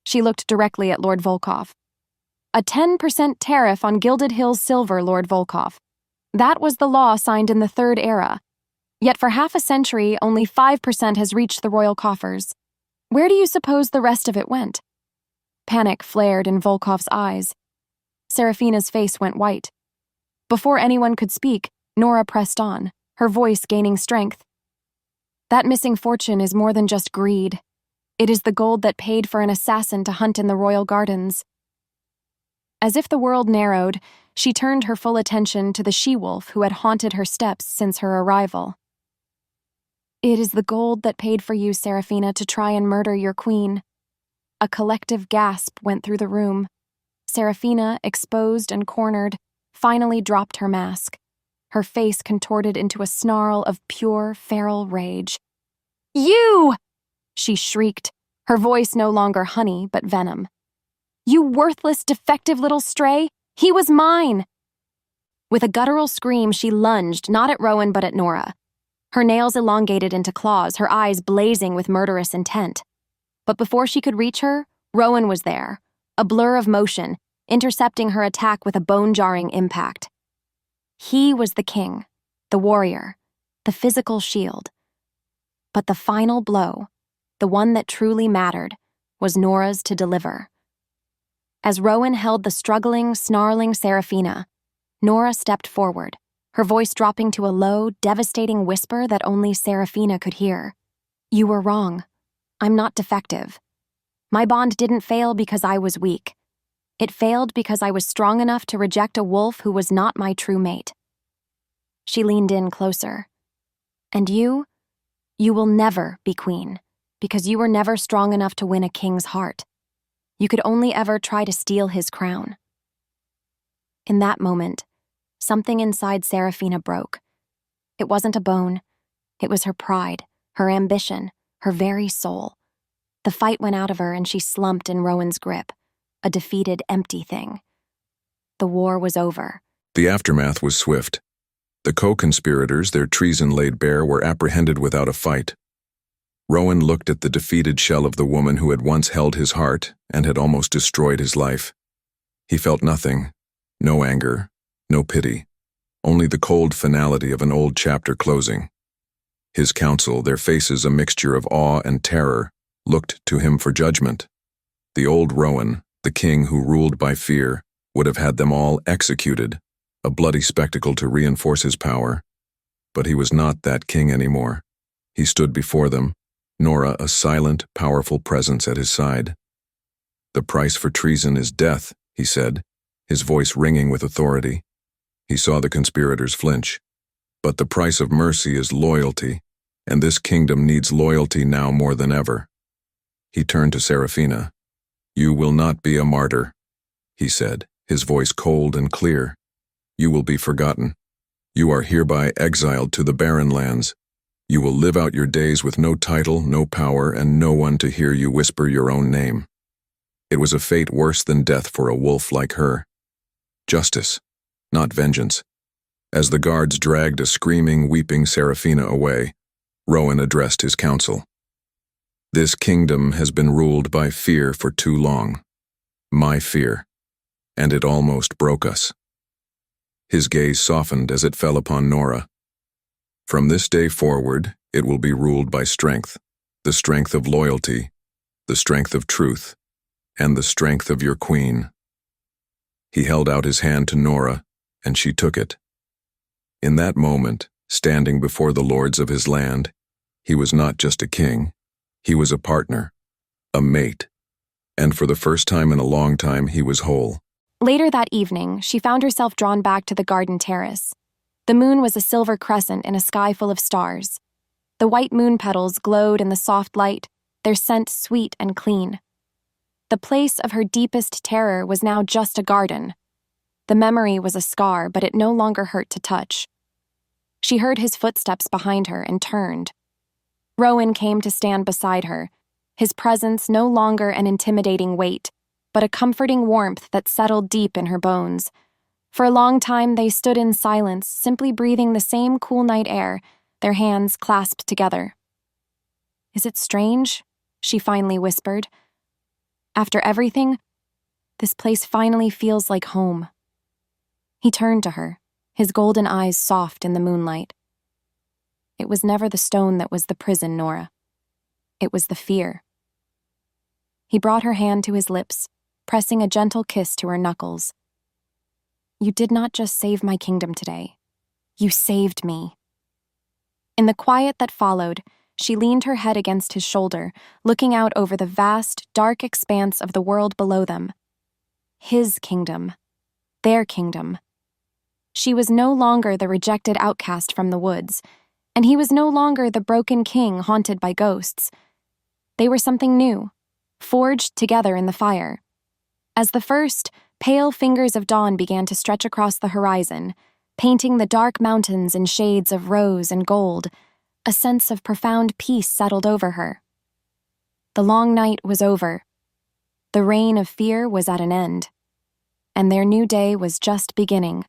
She looked directly at Lord Volkov. A 10% tariff on Gilded Hills silver, Lord Volkov. That was the law signed in the Third Era. Yet for half a century, only 5% has reached the royal coffers. Where do you suppose the rest of it went? Panic flared in Volkov's eyes. Seraphina's face went white. Before anyone could speak, Nora pressed on, her voice gaining strength. "That missing fortune is more than just greed. It is the gold that paid for an assassin to hunt in the royal gardens." As if the world narrowed, she turned her full attention to the she-wolf who had haunted her steps since her arrival. "It is the gold that paid for you, Seraphina, to try and murder your queen." A collective gasp went through the room. Seraphina, exposed and cornered, finally dropped her mask, her face contorted into a snarl of pure, feral rage. "You!" she shrieked, her voice no longer honey but venom. "You worthless, defective little stray! He was mine!" With a guttural scream, she lunged, not at Rowan but at Nora. Her nails elongated into claws, her eyes blazing with murderous intent. But before she could reach her, Rowan was there, a blur of motion, intercepting her attack with a bone-jarring impact. He was the king, the warrior, the physical shield. But the final blow, the one that truly mattered, was Nora's to deliver. As Rowan held the struggling, snarling Seraphina, Nora stepped forward, her voice dropping to a low, devastating whisper that only Seraphina could hear. "You were wrong. I'm not defective. My bond didn't fail because I was weak. It failed because I was strong enough to reject a wolf who was not my true mate." She leaned in closer. "And you will never be queen, because you were never strong enough to win a king's heart. You could only ever try to steal his crown." In that moment, something inside Seraphina broke. It wasn't a bone. It was her pride, her ambition, her very soul. The fight went out of her and she slumped in Rowan's grip, a defeated, empty thing. The war was over. The aftermath was swift. The co-conspirators, their treason laid bare, were apprehended without a fight. Rowan looked at the defeated shell of the woman who had once held his heart and had almost destroyed his life. He felt nothing, no anger, no pity, only the cold finality of an old chapter closing. His council, their faces a mixture of awe and terror, looked to him for judgment. The old Rowan, the king who ruled by fear, would have had them all executed, a bloody spectacle to reinforce his power. But he was not that king anymore. He stood before them, Nora a silent, powerful presence at his side. "The price for treason is death," he said, his voice ringing with authority. He saw the conspirators flinch. "But the price of mercy is loyalty, and this kingdom needs loyalty now more than ever." He turned to Seraphina. "You will not be a martyr," he said, his voice cold and clear. "You will be forgotten. You are hereby exiled to the barren lands. You will live out your days with no title, no power, and no one to hear you whisper your own name." It was a fate worse than death for a wolf like her. Justice, not vengeance. As the guards dragged a screaming, weeping Seraphina away, Rowan addressed his council. "This kingdom has been ruled by fear for too long. My fear. And it almost broke us." His gaze softened as it fell upon Nora. "From this day forward, it will be ruled by strength, the strength of loyalty, the strength of truth, and the strength of your queen." He held out his hand to Nora, and she took it. In that moment, standing before the lords of his land, he was not just a king, he was a partner, a mate, and for the first time in a long time he was whole. Later that evening, she found herself drawn back to the garden terrace. The moon was a silver crescent in a sky full of stars. The white moon petals glowed in the soft light, their scent sweet and clean. The place of her deepest terror was now just a garden. The memory was a scar, but it no longer hurt to touch. She heard his footsteps behind her and turned. Rowan came to stand beside her, his presence no longer an intimidating weight, but a comforting warmth that settled deep in her bones. For a long time they stood in silence, simply breathing the same cool night air, their hands clasped together. "Is it strange?" she finally whispered. "After everything, this place finally feels like home." He turned to her, his golden eyes soft in the moonlight. "It was never the stone that was the prison, Nora. It was the fear." He brought her hand to his lips, pressing a gentle kiss to her knuckles. "You did not just save my kingdom today. You saved me." In the quiet that followed, she leaned her head against his shoulder, looking out over the vast, dark expanse of the world below them. His kingdom. Their kingdom. She was no longer the rejected outcast from the woods, and he was no longer the broken king haunted by ghosts. They were something new, forged together in the fire. As the first, pale fingers of dawn began to stretch across the horizon, painting the dark mountains in shades of rose and gold, a sense of profound peace settled over her. The long night was over. The reign of fear was at an end, and their new day was just beginning.